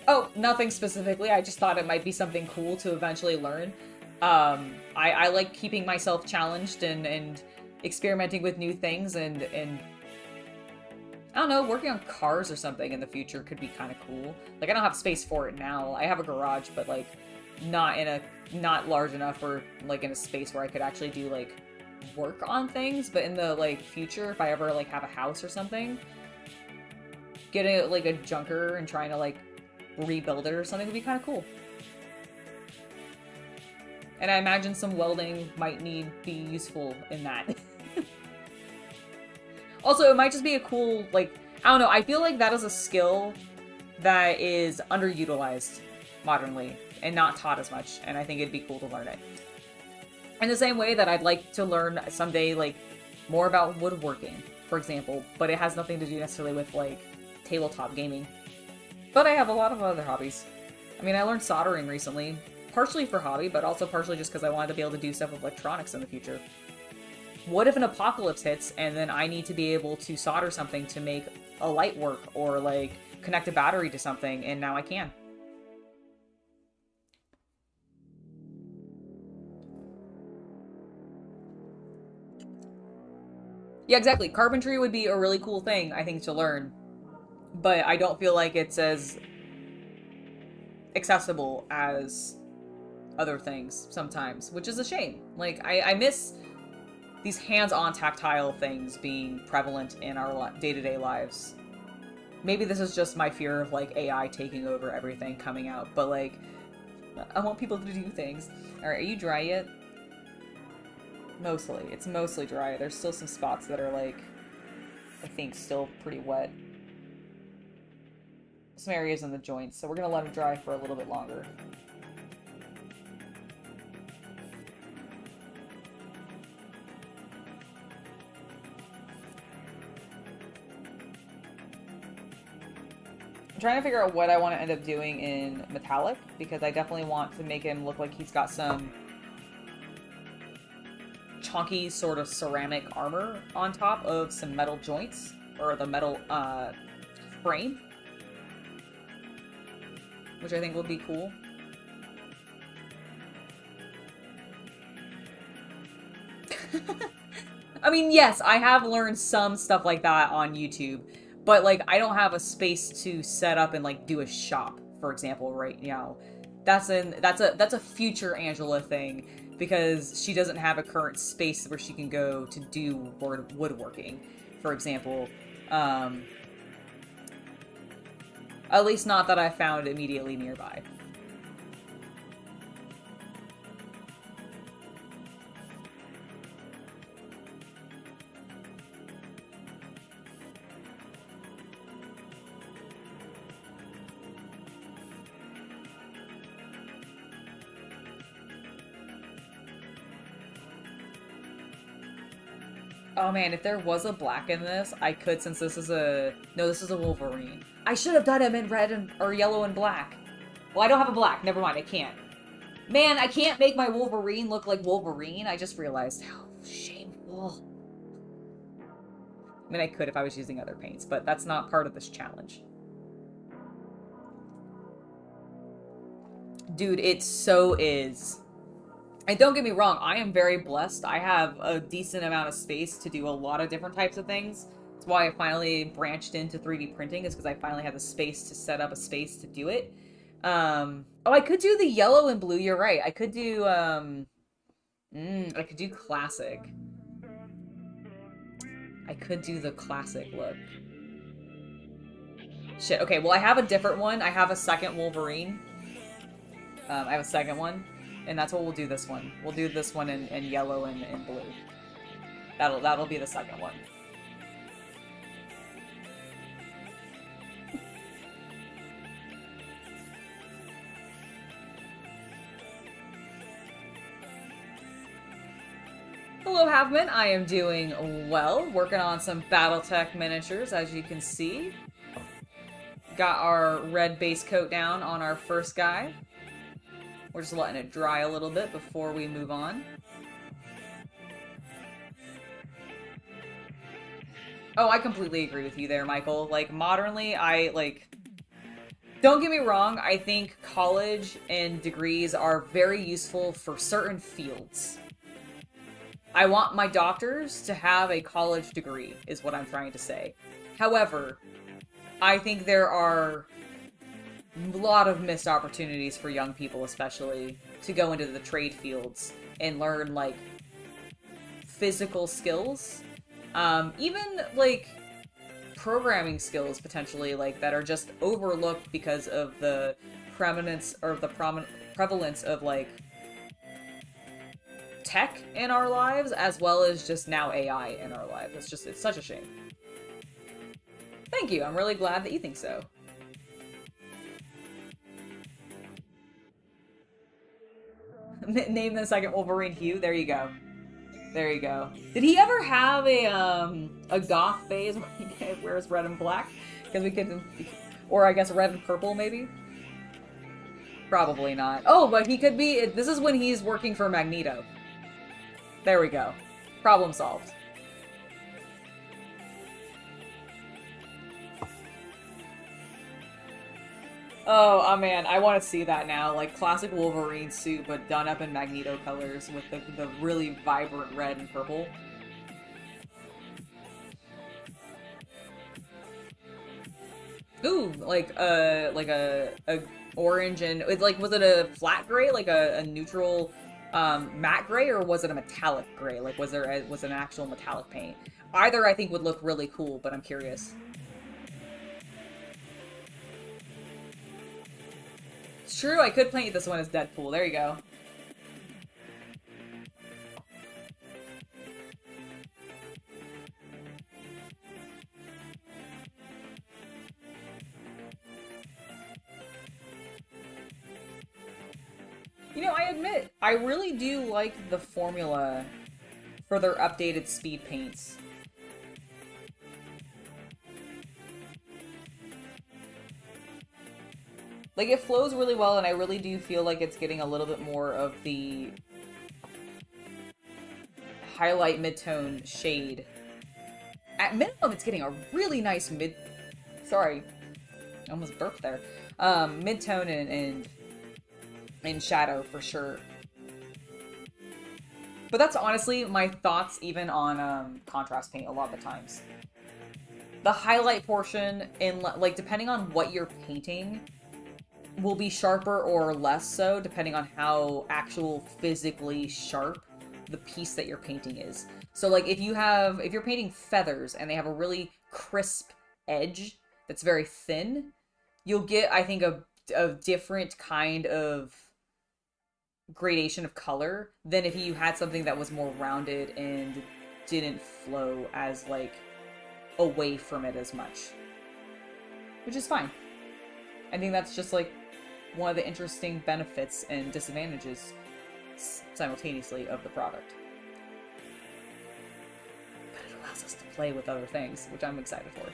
Oh, nothing specifically. I just thought it might be something cool to eventually learn. I like keeping myself challenged and experimenting with new things, and I don't know, working on cars or something in the future could be kind of cool. Like, I don't have space for it now. I have a garage, but like not large enough, or like in a space where I could actually do like work on things. But in the like future, if I ever like have a house or something, getting like a junker and trying to like rebuild it or something would be kind of cool. And I imagine some welding might be useful in that. Also, it might just be a cool, like, I don't know, I feel like that is a skill that is underutilized modernly and not taught as much, and I think it'd be cool to learn it. In the same way that I'd like to learn someday, like, more about woodworking, for example, but it has nothing to do necessarily with, like, tabletop gaming. But I have a lot of other hobbies. I mean, I learned soldering recently, partially for hobby, but also partially just because I wanted to be able to do stuff with electronics in the future. What if an apocalypse hits and then I need to be able to solder something to make a light work or, like, connect a battery to something, and now I can. Yeah, exactly. Carpentry would be a really cool thing, I think, to learn. But I don't feel like it's as accessible as other things sometimes, which is a shame. Like, I miss these hands-on tactile things being prevalent in our day-to-day lives. Maybe this is just my fear of, like, AI taking over everything coming out, but, like, I want people to do things. Alright, are you dry yet? Mostly. It's mostly dry. There's still some spots that are, like, I think still pretty wet. Some areas in the joints, so we're gonna let them dry for a little bit longer. I'm trying to figure out what I want to end up doing in metallic, because I definitely want to make him look like he's got some chunky sort of ceramic armor on top of some metal joints, or the metal frame, which I think would be cool. I mean, yes, I have learned some stuff like that on YouTube, but, like, I don't have a space to set up and, like, do a shop, for example, right now. That's a future Angela thing, because she doesn't have a current space where she can go to do woodworking, for example. At least not that I found immediately nearby. Oh man, if there was a black in this, I could, since this is a... No, this is a Wolverine. I should have done him in red or yellow and black. Well, I don't have a black. Never mind, I can't. Man, I can't make my Wolverine look like Wolverine. I just realized how shameful. I mean, I could if I was using other paints, but that's not part of this challenge. Dude, it so is. And don't get me wrong, I am very blessed. I have a decent amount of space to do a lot of different types of things. That's why I finally branched into 3D printing, is because I finally have the space to set up a space to do it. Oh, I could do the yellow and blue, you're right. I could do, I could do classic. I could do the classic look. Shit, okay, well, I have a different one. I have a second Wolverine. I have a second one. And that's what we'll do this one. We'll do this one in yellow and blue. That'll be the second one. Hello, Havman. I am doing well. Working on some Battletech miniatures, as you can see. Got our red base coat down on our first guy. We're just letting it dry a little bit before we move on. Oh, I completely agree with you there, Michael. Like, modernly, don't get me wrong, I think college and degrees are very useful for certain fields. I want my doctors to have a college degree, is what I'm trying to say. However, I think there are a lot of missed opportunities for young people, especially, to go into the trade fields and learn, like, physical skills. Even, like, programming skills, potentially, like, that are just overlooked because of the prevalence of, like, tech in our lives as well as just now AI in our lives. It's such a shame. Thank you. I'm really glad that you think so. Name the second Wolverine Hugh. There you go. There you go. Did he ever have a goth phase where he wears red and black? Because we could, or I guess red and purple maybe. Probably not. Oh, but he could be. This is when he's working for Magneto. There we go. Problem solved. Oh man, I want to see that now. Like classic Wolverine suit, but done up in Magneto colors with the really vibrant red and purple. Ooh, like a orange and it's like, was it a flat gray, like a neutral matte gray, or was it a metallic gray? Like was an actual metallic paint? Either I think would look really cool, but I'm curious. It's true, I could paint this one as Deadpool. There you go. You know, I admit, I really do like the formula for their updated speed paints. Like, it flows really well, and I really do feel like it's getting a little bit more of the highlight mid-tone shade. At minimum, it's getting a really nice Sorry. I almost burped there. Mid-tone and shadow, for sure. But that's honestly my thoughts even on contrast paint a lot of the times. The highlight portion, like, depending on what you're painting, will be sharper or less so, depending on how actual physically sharp the piece that you're painting is. So, like, if you're painting feathers and they have a really crisp edge that's very thin, you'll get, I think, a different kind of gradation of color than if you had something that was more rounded and didn't flow as, like, away from it as much. Which is fine. I think that's just, like, one of the interesting benefits and disadvantages simultaneously of the product. But it allows us to play with other things, which I'm excited for.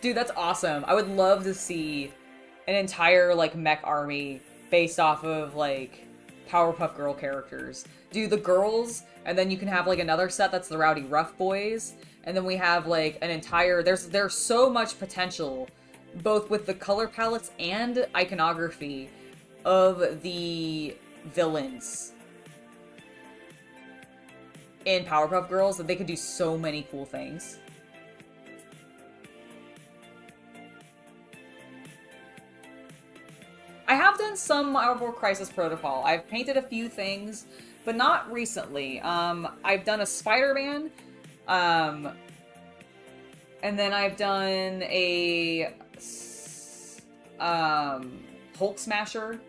Dude, that's awesome. I would love to see an entire, like, mech army based off of, like, Powerpuff Girl characters. Do the girls, and then you can have, like, another set that's the Rowdy Rough Boys, and then we have, like, an entire... There's so much potential, both with the color palettes and iconography of the villains in Powerpuff Girls, that they could do so many cool things. I have done some Marvel Crisis Protocol. I've painted a few things, but not recently. I've done a Spider-Man, and then I've done a Hulk Smasher,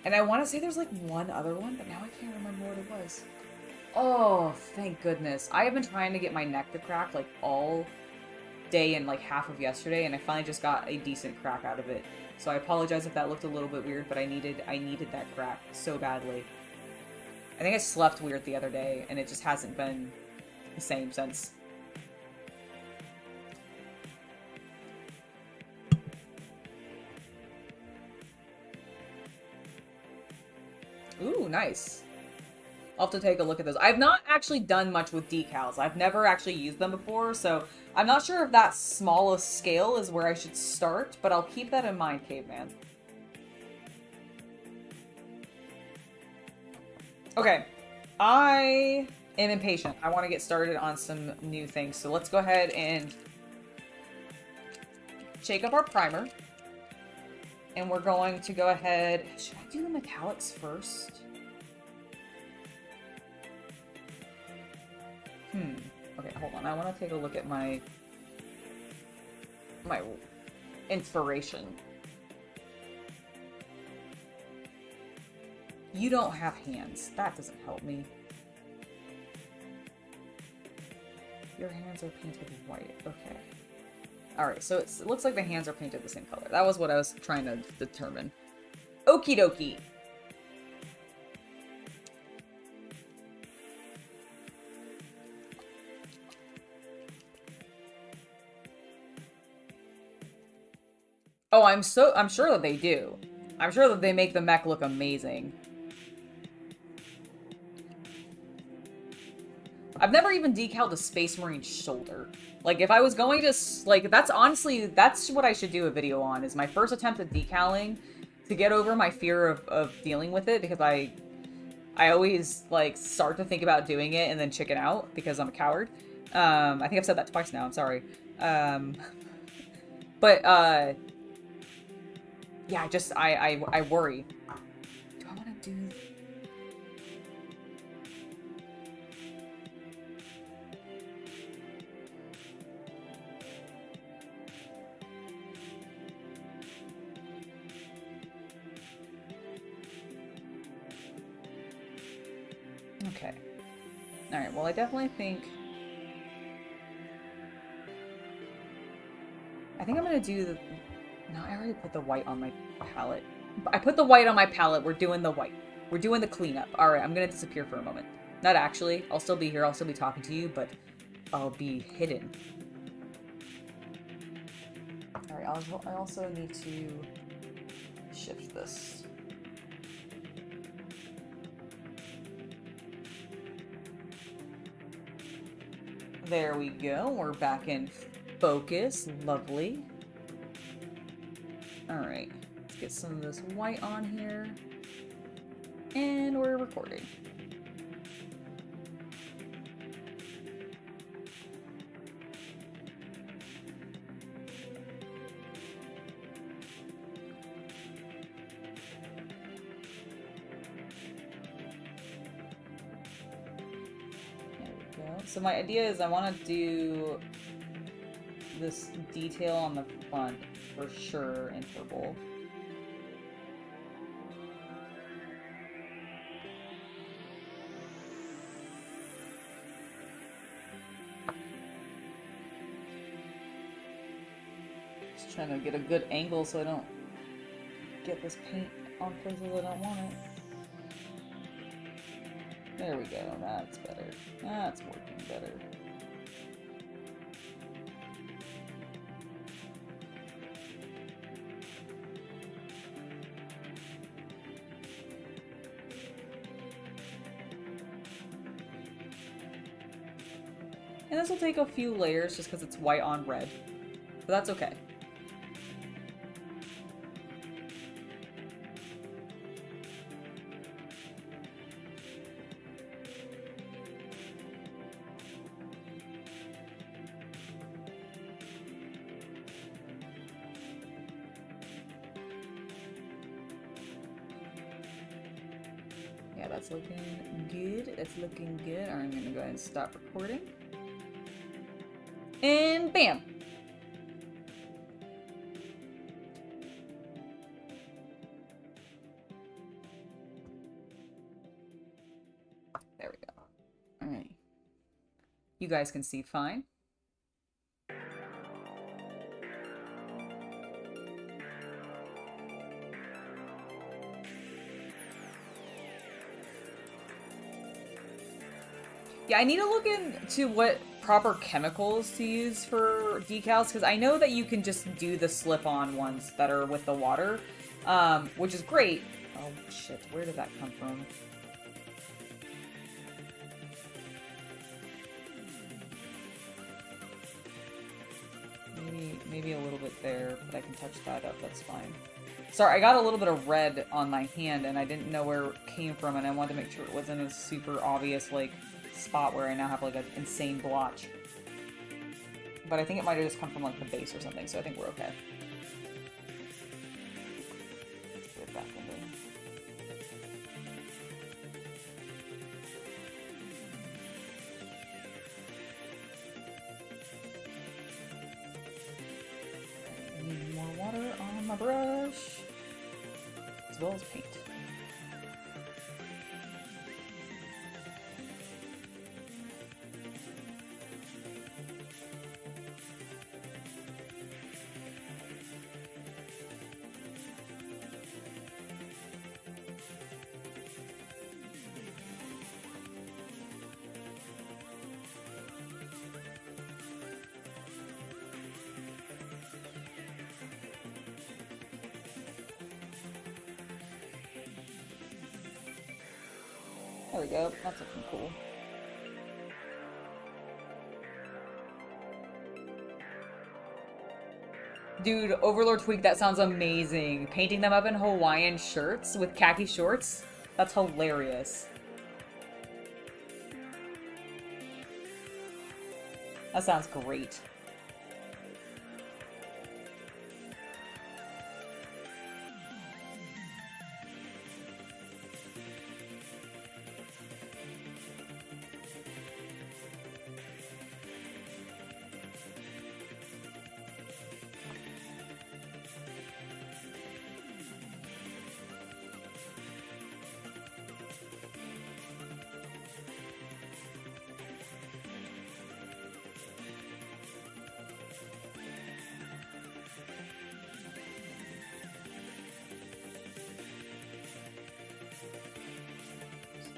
and I want to say there's like one other one, but now I can't remember what it was. Oh, thank goodness. I have been trying to get my neck to crack like all day and like half of yesterday, and I finally just got a decent crack out of it. So I apologize if that looked a little bit weird, but I needed that crack so badly. I think I slept weird the other day, and it just hasn't been the same since. Ooh, nice. I'll have to take a look at those. I've not actually done much with decals. I've never actually used them before, so I'm not sure if that smallest scale is where I should start, but I'll keep that in mind, Caveman. Okay, I am impatient. I want to get started on some new things, so let's go ahead and shake up our primer. And we're going to go ahead... Should I do the metallics first? Okay, hold on. I want to take a look at my my inspiration. You don't have hands. That doesn't help me. Your hands are painted white. Okay. Alright, so it looks like the hands are painted the same color. That was what I was trying to determine. Okie dokie. Oh, I'm sure that they do. I'm sure that they make the mech look amazing. I've never even decaled a Space Marine shoulder. Like, if I was going to, like, that's what I should do a video on, is my first attempt at decaling, to get over my fear of dealing with it, because I always, like, start to think about doing it and then chicken out, because I'm a coward. I think I've said that twice now, I'm sorry. Yeah, I worry. Do I want to do... Okay. Alright, well, I definitely think... I think I'm gonna do the... No, I already put the white on my palette. I put the white on my palette. We're doing the white. We're doing the cleanup. Alright, I'm gonna disappear for a moment. Not actually. I'll still be here. I'll still be talking to you, but I'll be hidden. Alright, I also need to shift this. There we go. We're back in focus. Lovely. Alright. Let's get some of this white on here. And we're recording. So my idea is I want to do this detail on the front for sure in purple. Just trying to get a good angle so I don't get this paint on places I don't want it. There we go, that's better. That's working better. And this will take a few layers just because it's white on red. But that's okay. That's looking good. It's looking good. Alright, I'm gonna go ahead and stop recording. And bam! There we go. Alright. You guys can see fine. Yeah, I need to look into what proper chemicals to use for decals, because I know that you can just do the slip-on ones that are with the water, which is great. Oh, shit. Where did that come from? Maybe a little bit there, but I can touch that up. That's fine. Sorry, I got a little bit of red on my hand, and I didn't know where it came from, and I wanted to make sure it wasn't a super obvious, like, spot where I now have like an insane blotch. But I think it might have just come from like the base or something, so I think we're okay. Let's put it back in there. my brush, as well as paint. There we go. That's looking cool. Dude, Overlord Tweak, that sounds amazing. Painting them up in Hawaiian shirts with khaki shorts? That's hilarious. That sounds great.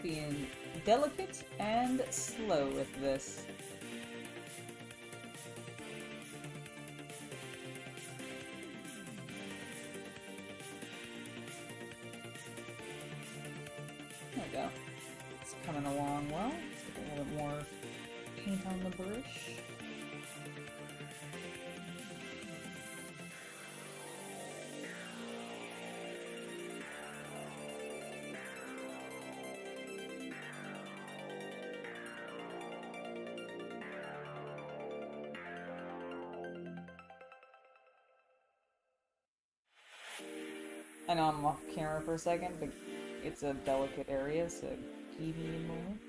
Being delicate and slow with this. There we go. It's coming along well. Let's get a little bit more paint on the brush. I know I'm off camera for a second, but it's a delicate area, so give me a moment.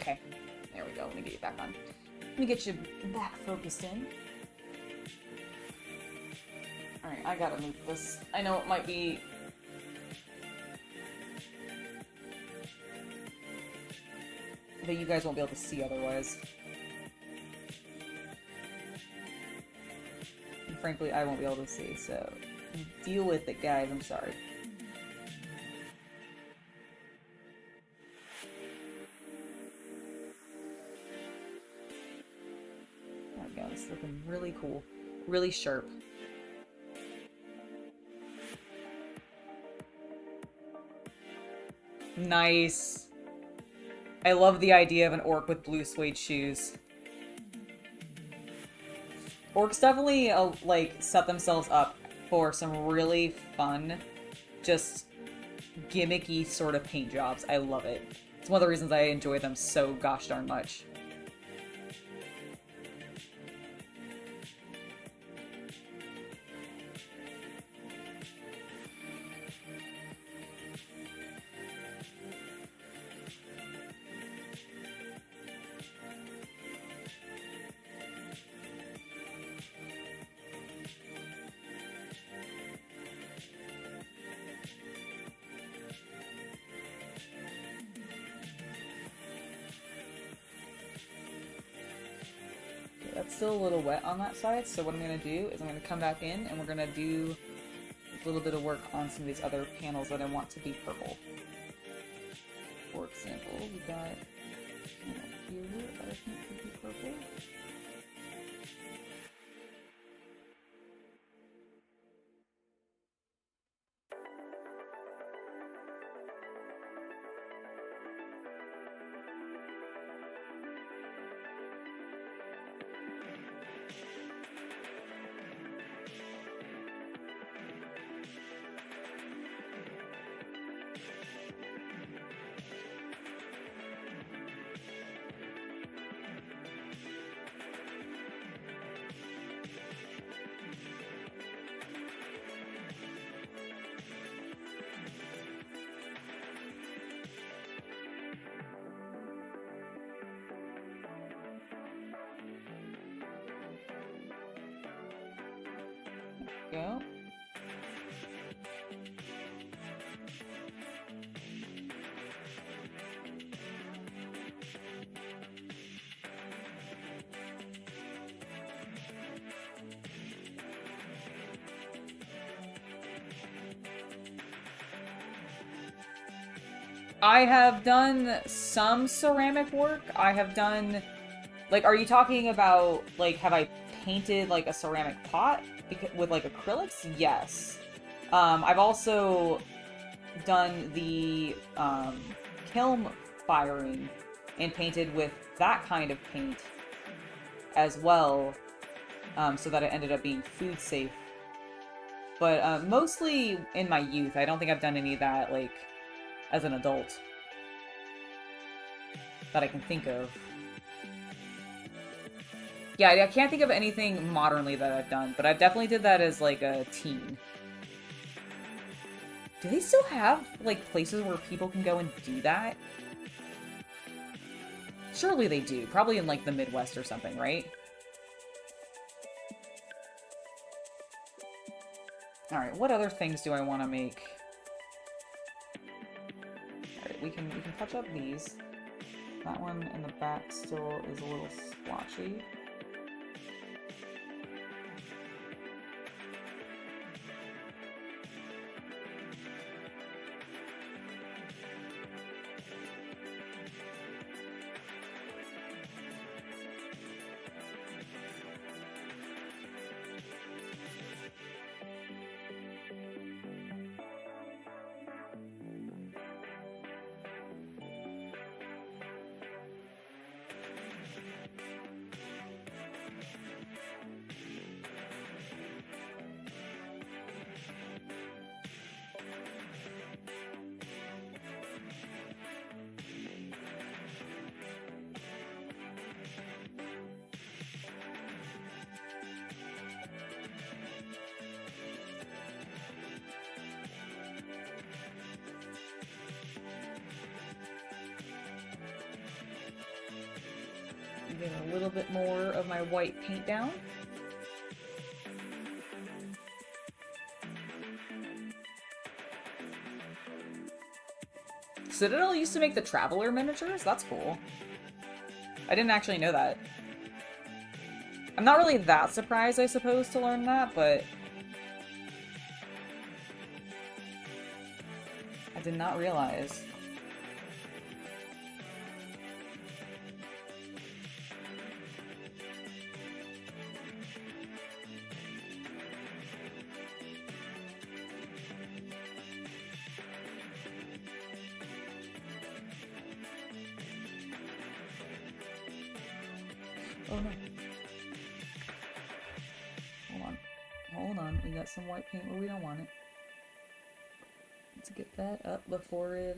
Okay, there we go. Let me get you back on. Let me get you back focused in. Alright, I gotta move this. I know it might be... that you guys won't be able to see otherwise. And frankly, I won't be able to see, so deal with it, guys. I'm sorry. It's looking really cool, really sharp. Nice. I love the idea of an orc with blue suede shoes. Orcs definitely like set themselves up for some really fun, just gimmicky sort of paint jobs. I love it. It's one of the reasons I enjoy them so gosh darn much. That's still a little wet on that side, so what I'm going to do is I'm going to come back in and we're going to do a little bit of work on some of these other panels that I want to be purple. For example, we got a panel here that I think could be purple. Go. I have done some ceramic work. I have done, like, are you talking about, like, have I painted, like, a ceramic pot with, like, acrylics? Yes. I've also done the, kiln firing and painted with that kind of paint as well, so that it ended up being food safe. But, mostly in my youth. I don't think I've done any of that, like, as an adult that I can think of. Yeah, I can't think of anything modernly that I've done, but I definitely did that as, like, a teen. Do they still have, like, places where people can go and do that? Surely they do. Probably in, like, the Midwest or something, right? Alright, what other things do I want to make? Alright, we can touch up these. That one in the back still is a little splotchy. Get a little bit more of my white paint down. Citadel used to make the Traveler miniatures? That's cool. I didn't actually know that. I'm not really that surprised, I suppose, to learn that, but I did not realize. Oh no. Hold on. Hold on. We got some white paint where we don't want it. Let's get that up before it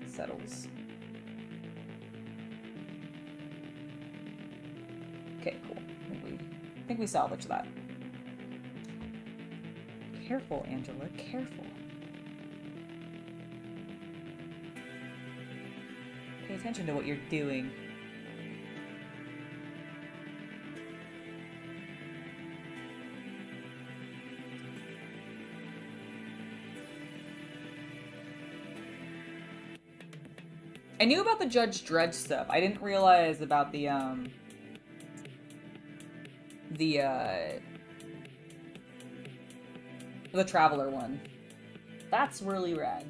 settles. Okay, cool. I think we salvaged that. Careful, Angela. Careful. Pay attention to what you're doing. I knew about the Judge Dredd stuff. I didn't realize about the Traveler one. That's really rad.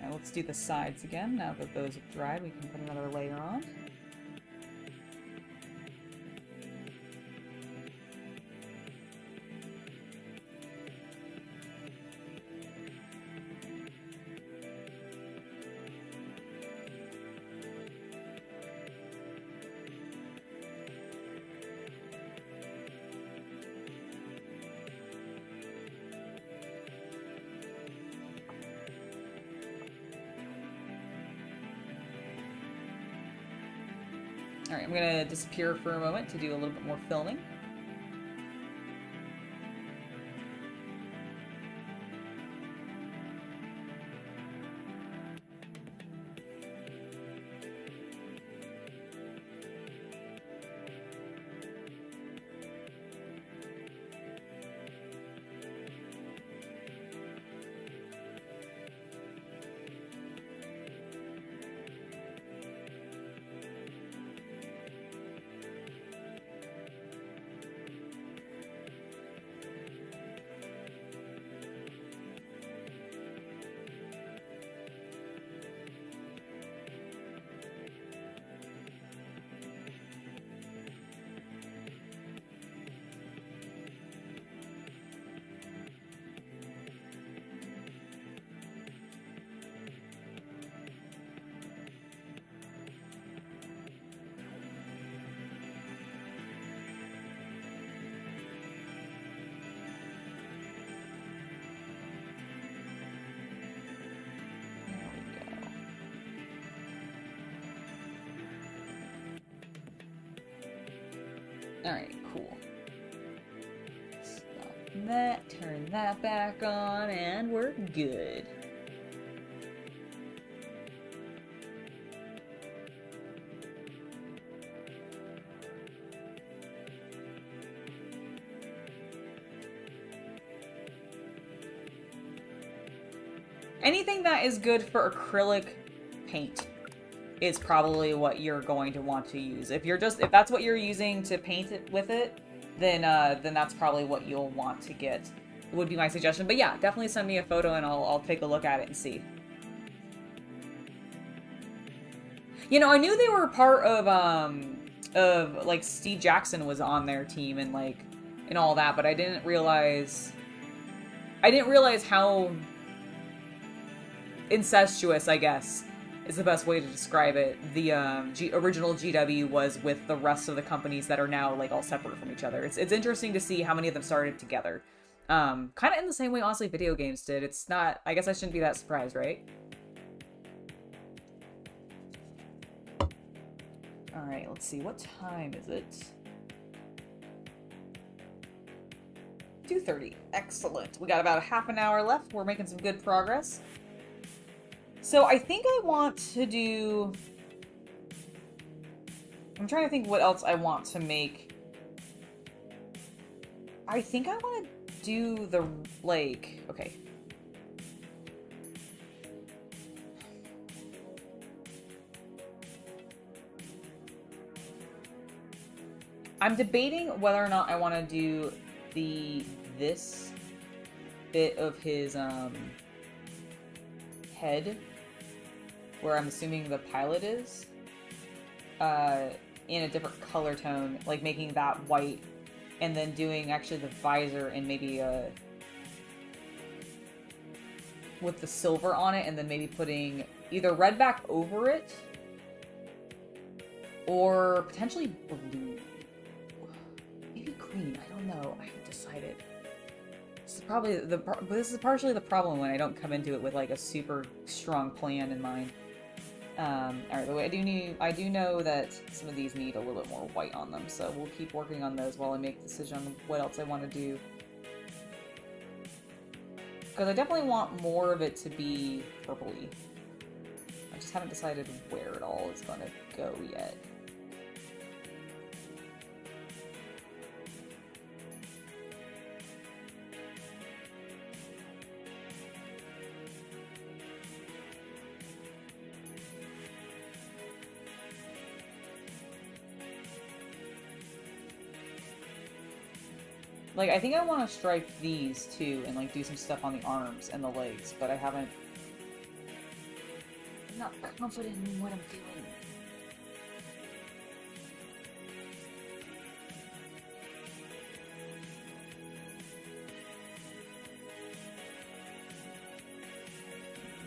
Let's do the sides again. Now that those have dried, we can put another layer on. Alright, I'm gonna disappear for a moment to do a little bit more filming. Alright, cool. Stop that, turn that back on, and we're good. Anything that is good for acrylic paint is probably what you're going to want to use. If that's what you're using to paint it with it, then that's probably what you'll want to get. Would be my suggestion. But yeah, definitely send me a photo and I'll take a look at it and see. You know, I knew they were part of like Steve Jackson was on their team and like and all that, but I didn't realize how incestuous, I guess, is the best way to describe it. The original GW was with the rest of the companies that are now like all separate from each other. It's interesting to see how many of them started together. Kind of in the same way, honestly, video games did. It's not. I guess I shouldn't be that surprised, right? All right. Let's see. What time is it? 2:30. Excellent. We got about a half an hour left. We're making some good progress. So I think I want to do... I'm trying to think what else I want to make. I think I want to do the, like... Okay. I'm debating whether or not I want to do this bit of his, head, where I'm assuming the pilot is, in a different color tone, like making that white, and then doing actually the visor and maybe with the silver on it, and then maybe putting either red back over it, or potentially blue. Maybe green, I don't know, I haven't decided. This is partially the problem when I don't come into it with like a super strong plan in mind. Alright, the way I do know that some of these need a little bit more white on them, so we'll keep working on those while I make a decision on what else I want to do. Because I definitely want more of it to be purpley. I just haven't decided where it all is going to go yet. Like, I think I want to stripe these too and like do some stuff on the arms and the legs, but I haven't... I'm not confident in what I'm doing.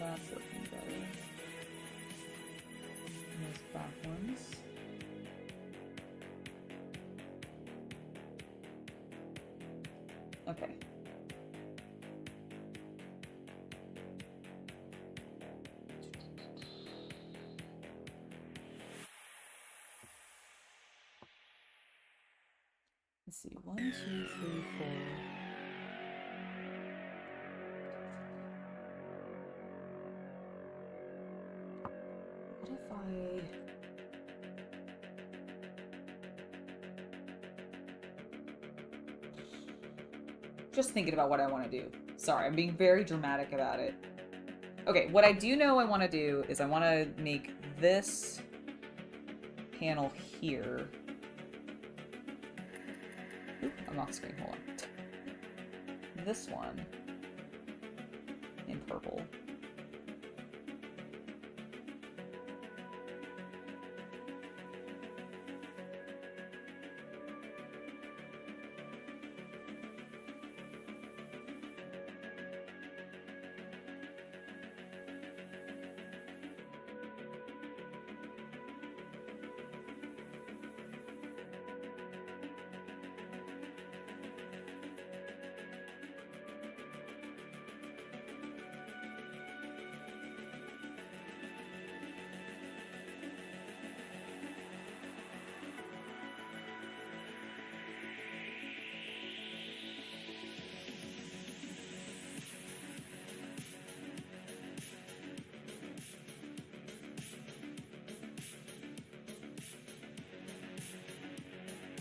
That's looking better. And those back ones. Okay. Let's see, 1, 2, 3, 4. What if I... Just thinking about what I want to do. Sorry, I'm being very dramatic about it. Okay, what I do know I want to do is I want to make this panel here. Oop, I'm off screen, hold on. This one in purple.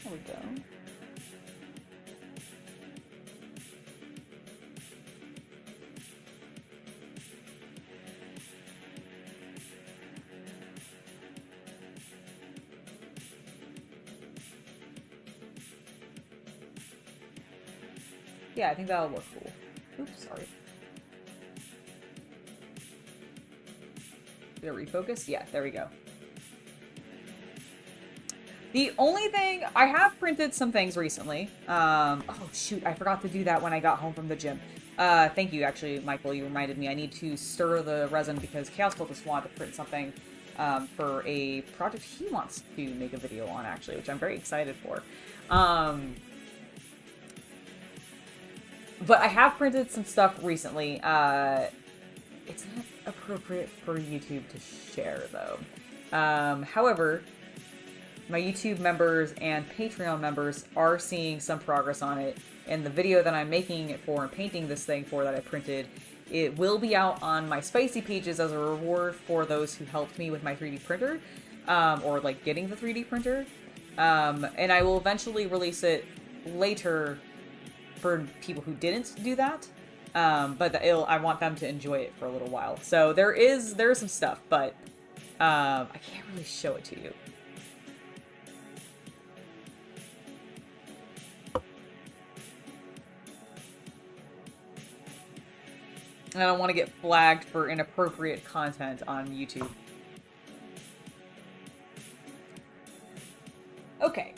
There we go. Yeah, I think that'll look cool. Oops, sorry. Did it refocus? Yeah, there we go. The only thing, I have printed some things recently. Oh shoot, I forgot to do that when I got home from the gym. Thank you, actually, Michael, you reminded me. I need to stir the resin because Chaos Cultist wanted to print something for a project he wants to make a video on, actually, which I'm very excited for. But I have printed some stuff recently. It's not appropriate for YouTube to share, though. However, my YouTube members and Patreon members are seeing some progress on it, and the video that I'm making it for and painting this thing for that I printed, it will be out on my Spicy pages as a reward for those who helped me with my 3D printer, or like getting the 3D printer. And I will eventually release it later for people who didn't do that. But I want them to enjoy it for a little while. So there is some stuff, but I can't really show it to you. And I don't want to get flagged for inappropriate content on YouTube. Okay,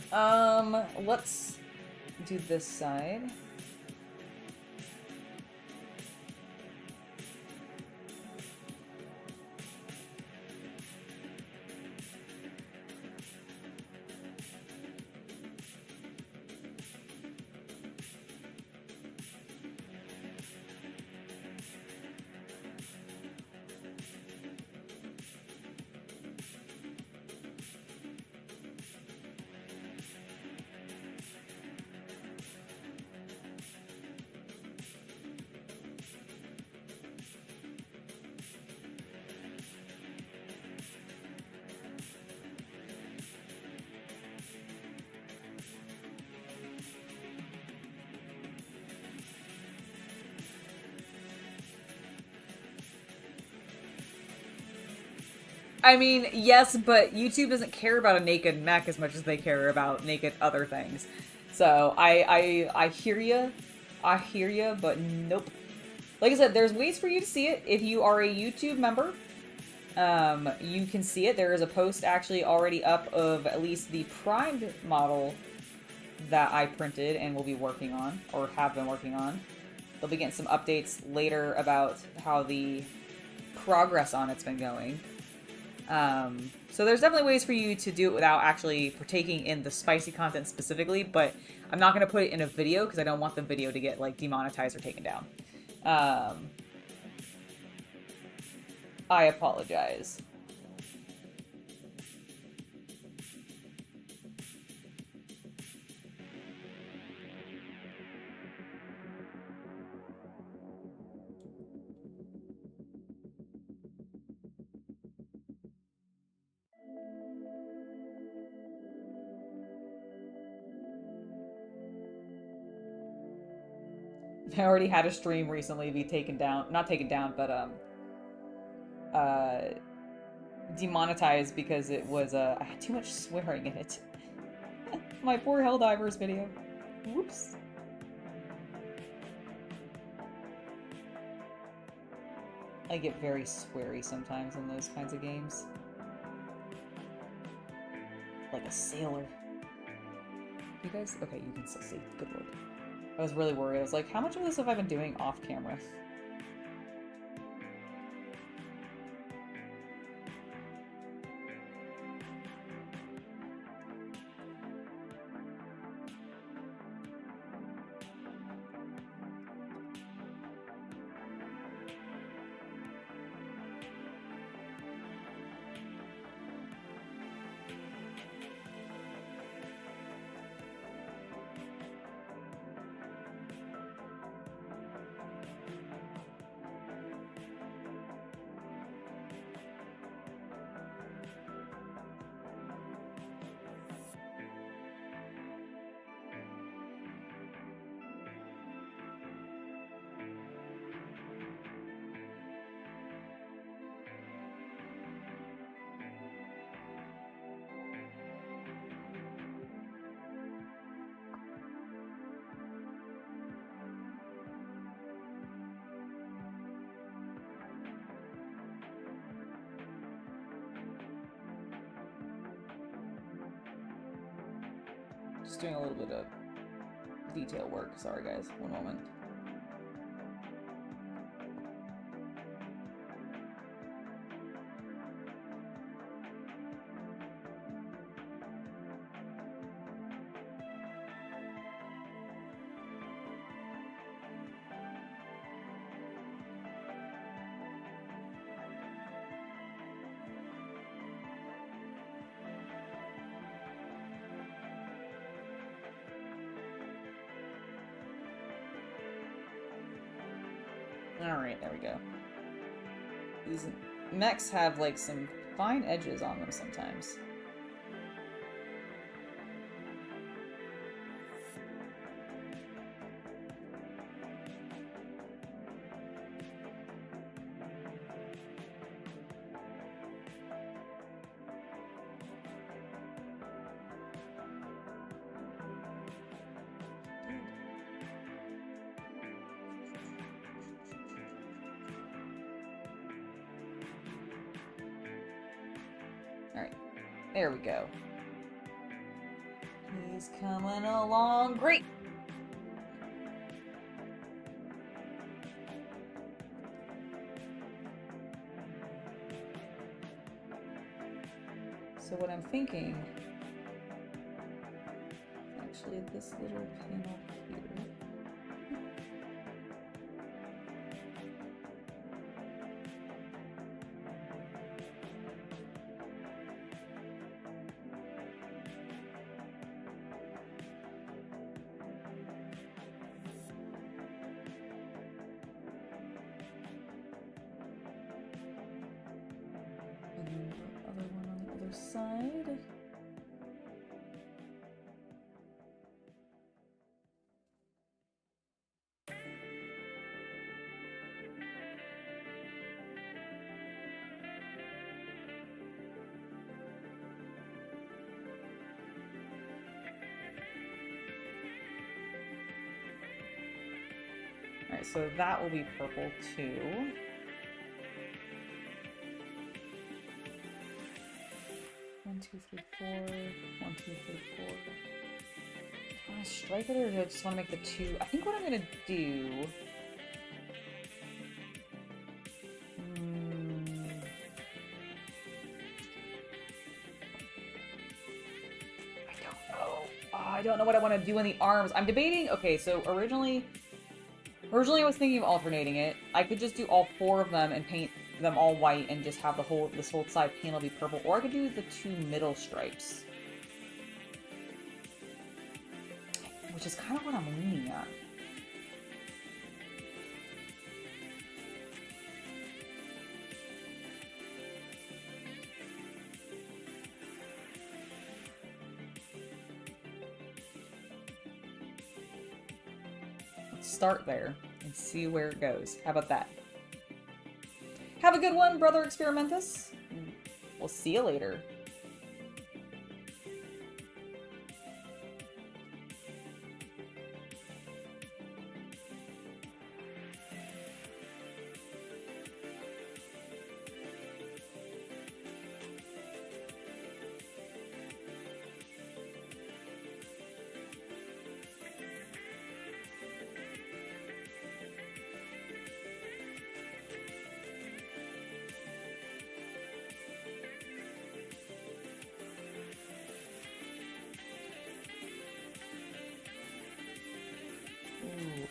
let's do this side. I mean, yes, but YouTube doesn't care about a naked mech as much as they care about naked other things. So I hear ya, but nope. Like I said, there's ways for you to see it. If you are a YouTube member, you can see it. There is a post actually already up of at least the primed model that I printed and will be working on, or have been working on. They'll be getting some updates later about how the progress on it's been going. So there's definitely ways for you to do it without actually partaking in the spicy content specifically, but I'm not going to put it in a video because I don't want the video to get like demonetized or taken down. I apologize. I already had a stream recently be taken down, not taken down, but demonetized because it was I had too much swearing in it. My poor Helldivers video. Whoops. I get very sweary sometimes in those kinds of games. Like a sailor. You guys? Okay, you can still see. Good lord. I was really worried. I was like, how much of this have I been doing off camera? Just doing a little bit of detail work. Sorry guys, one moment. Alright, there we go. These mechs have like some fine edges on them sometimes. Alright, there we go. He's coming along great! So what I'm thinking, actually this little panel here. Side. Alright, so that will be purple too. 1, 2, 3, 4. 1, 2, 3, 4. Do I want to strike it or do I just want to make the two? I think what I'm going to do... I don't know what I want to do in the arms. I'm debating... Okay, so originally I was thinking of alternating it. I could just do all 4 of them and paint them all white and just have this whole side panel be purple, or I could do the 2 middle stripes, which is kind of what I'm leaning at. start there and see where it goes. How about that? Have a good one, Brother Experimentus. We'll see you later.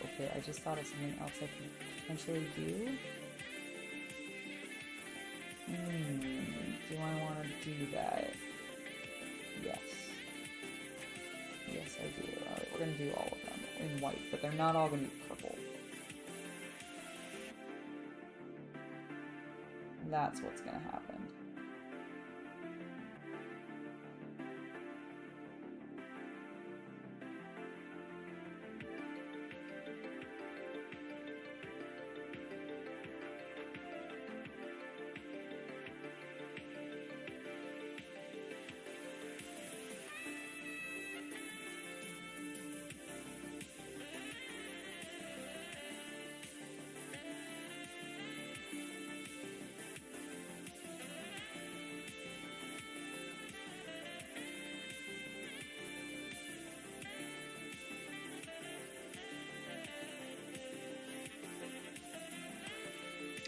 Okay, I just thought of something else I could potentially do. Do I want to do that? Yes. Yes, I do. Alright, we're going to do all of them in white, but they're not all going to be purple. That's what's going to happen.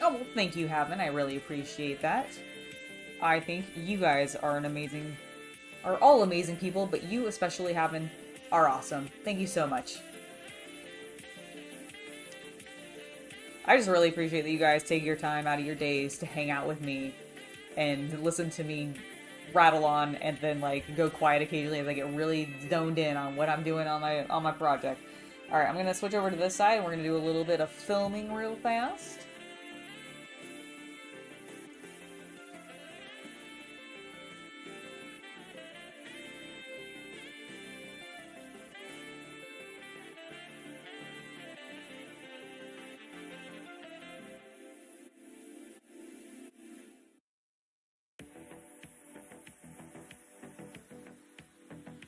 Oh, well, thank you, Havin. I really appreciate that. I think you guys are all amazing people, but you especially, Havin, are awesome. Thank you so much. I just really appreciate that you guys take your time out of your days to hang out with me and listen to me rattle on and then like go quiet occasionally as I get really zoned in on what I'm doing on my project. Alright, I'm gonna switch over to this side and we're gonna do a little bit of filming real fast.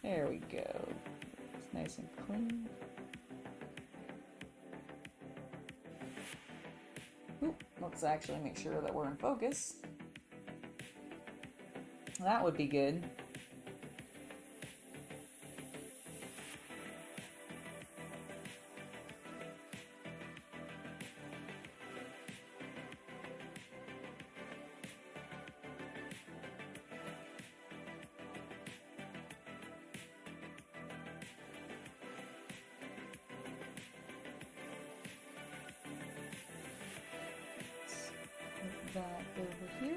There we go. It's nice and clean. Ooh, let's actually make sure that we're in focus. That would be good. That over here.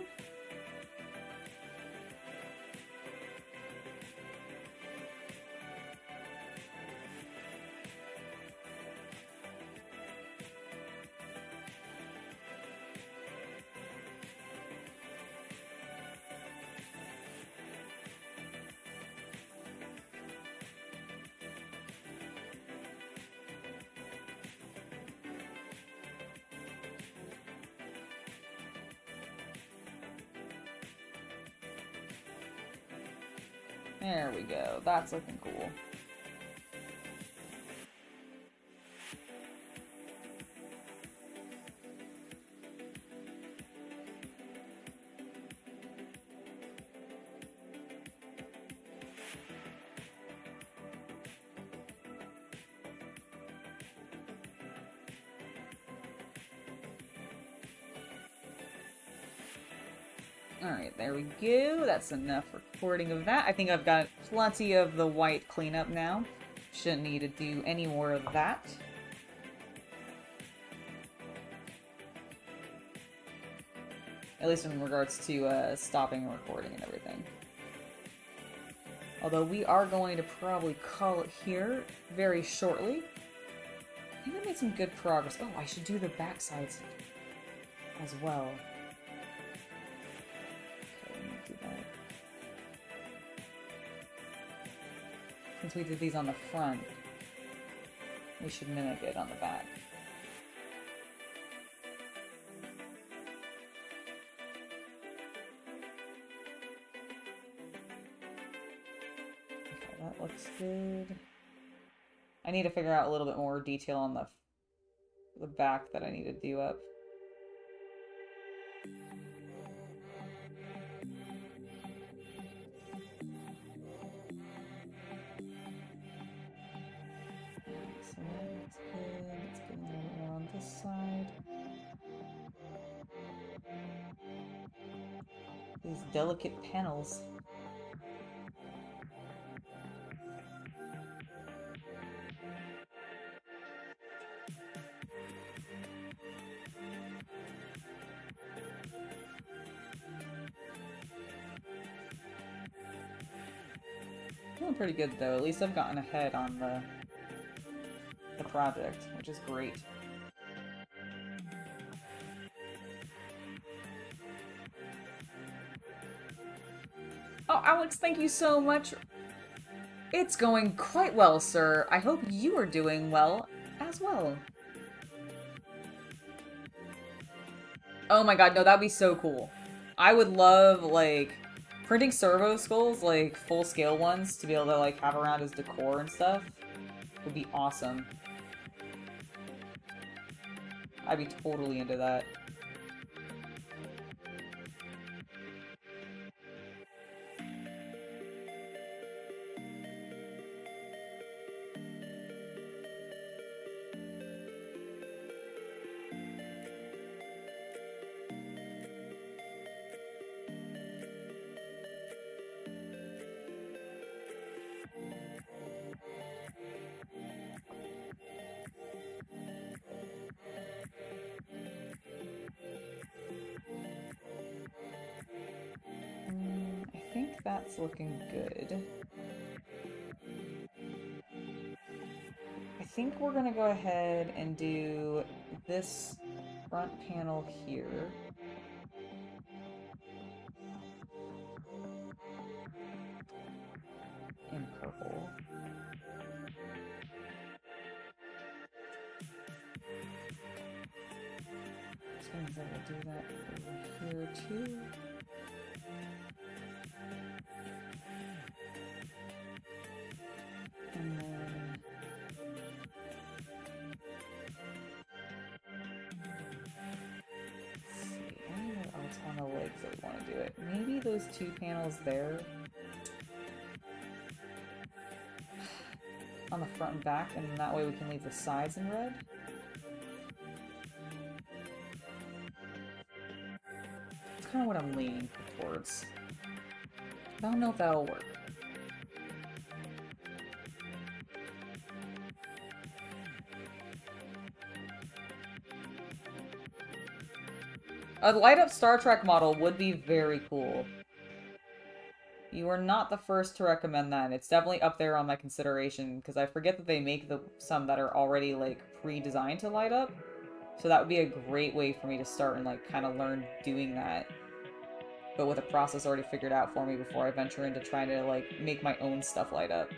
There we go. That's looking cool. Alright, there we go. That's enough recording of that. I think I've got plenty of the white cleanup now. Shouldn't need to do any more of that. At least in regards to stopping recording and everything. Although we are going to probably call it here very shortly. I think I made some good progress. Oh, I should do the backsides as well. Since we did these on the front. We should mimic it on the back. Okay, that looks good. I need to figure out a little bit more detail on the back that I need to do up. So that's good. Let's get a little bit more on this side. These delicate panels. Feeling pretty good though. At least I've gotten ahead on the project, which is great. Oh, Alex, thank you so much. It's going quite well, sir. I hope you are doing well as well. Oh my god, no, that'd be so cool. I would love, like, printing servo skulls, like, full-scale ones, to be able to, like, have around as decor and stuff. Would be awesome. I'd be totally into that. I think that's looking good. I think we're gonna go ahead and do this front panel here. In purple. Which means I will do that over here too. And then let's see, I don't know what else on the legs that we want to do it. Maybe those two panels there on the front and back, and that way we can leave the sides in red. That's kind of what I'm leaning towards. I don't know if that'll work. A light-up Star Trek model would be very cool. You are not the first to recommend that. It's definitely up there on my consideration, because I forget that they make some that are already, like, pre-designed to light up. So that would be a great way for me to start and, like, kind of learn doing that. But with a process already figured out for me before I venture into trying to, like, make my own stuff light up.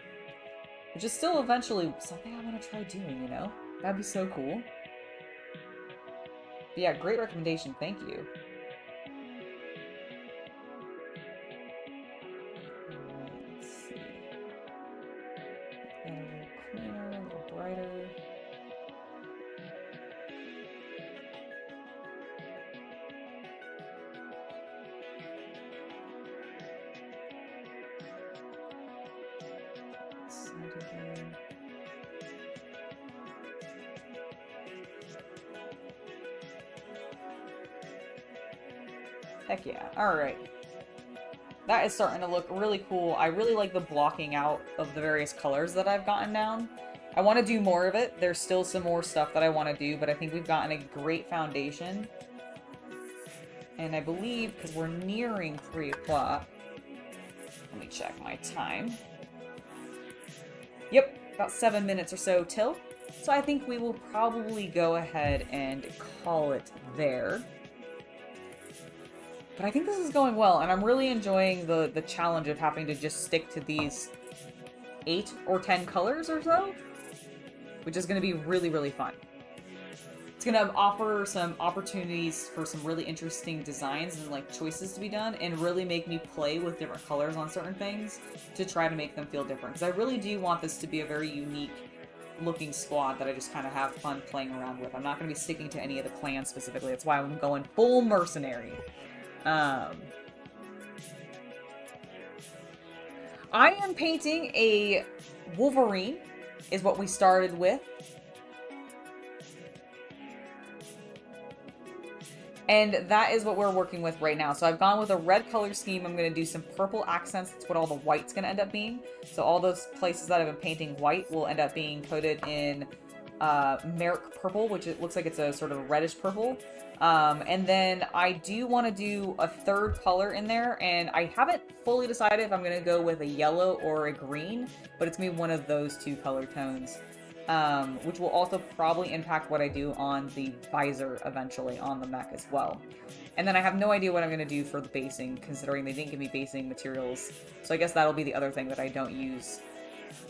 Which is still eventually something I want to try doing, you know? That'd be so cool. But yeah, great recommendation, thank you. Let's see. A little cleaner, a little brighter. Heck yeah. Alright. That is starting to look really cool. I really like the blocking out of the various colors that I've gotten down. I want to do more of it. There's still some more stuff that I want to do, but I think we've gotten a great foundation. And I believe, because we're nearing 3 o'clock, let me check my time. Yep, about 7 minutes or so till. So I think we will probably go ahead and call it there. But I think this is going well, and I'm really enjoying the challenge of having to just stick to these 8 or 10 colors or so. which is going to be really, really fun. It's going to offer some opportunities for some really interesting designs and like choices to be done, and really make me play with different colors on certain things to try to make them feel different. Because I really do want this to be a very unique looking squad that I just kind of have fun playing around with. I'm not going to be sticking to any of the clans specifically. That's why I'm going full mercenary. I am painting a Wolverine, is what we started with. And that is what we're working with right now. So I've gone with a red color scheme. I'm going to do some purple accents. That's what all the white's going to end up being. So all those places that I've been painting white will end up being coated in Merrick purple, which it looks like it's a sort of reddish purple. And then I do want to do a third color in there, and I haven't fully decided if I'm going to go with a yellow or a green, but it's going to be one of those two color tones. Which will also probably impact what I do on the visor eventually on the mech as well. And then I have no idea what I'm going to do for the basing, considering they didn't give me basing materials. So I guess that'll be the other thing that I don't use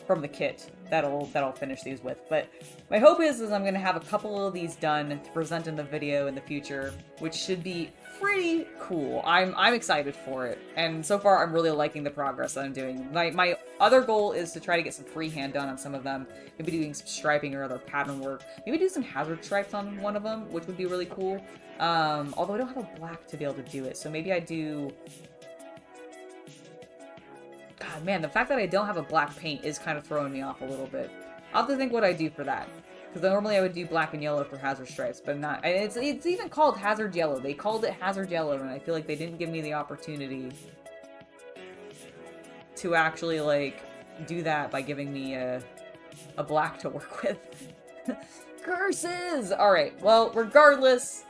from the kit that I'll finish these with. But my hope is I'm going to have a couple of these done to present in the video in the future, which should be pretty cool. I'm excited for it, and so far I'm really liking the progress that I'm doing. My other goal is to try to get some freehand done on some of them, maybe doing some striping or other pattern work, maybe do some hazard stripes on one of them, which would be really cool. Although I don't have a black to be able to do it, so maybe I do... God, man, the fact that I don't have a black paint is kind of throwing me off a little bit. I'll have to think what I do for that. Because normally I would do black and yellow for hazard stripes, but not. And it's even called hazard yellow. They called it hazard yellow, and I feel like they didn't give me the opportunity to actually like do that by giving me a black to work with. Curses! All right. Well, regardless,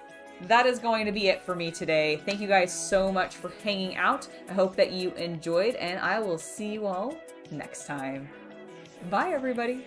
that is going to be it for me today. Thank you guys so much for hanging out. I hope that you enjoyed, and I will see you all next time. Bye, everybody.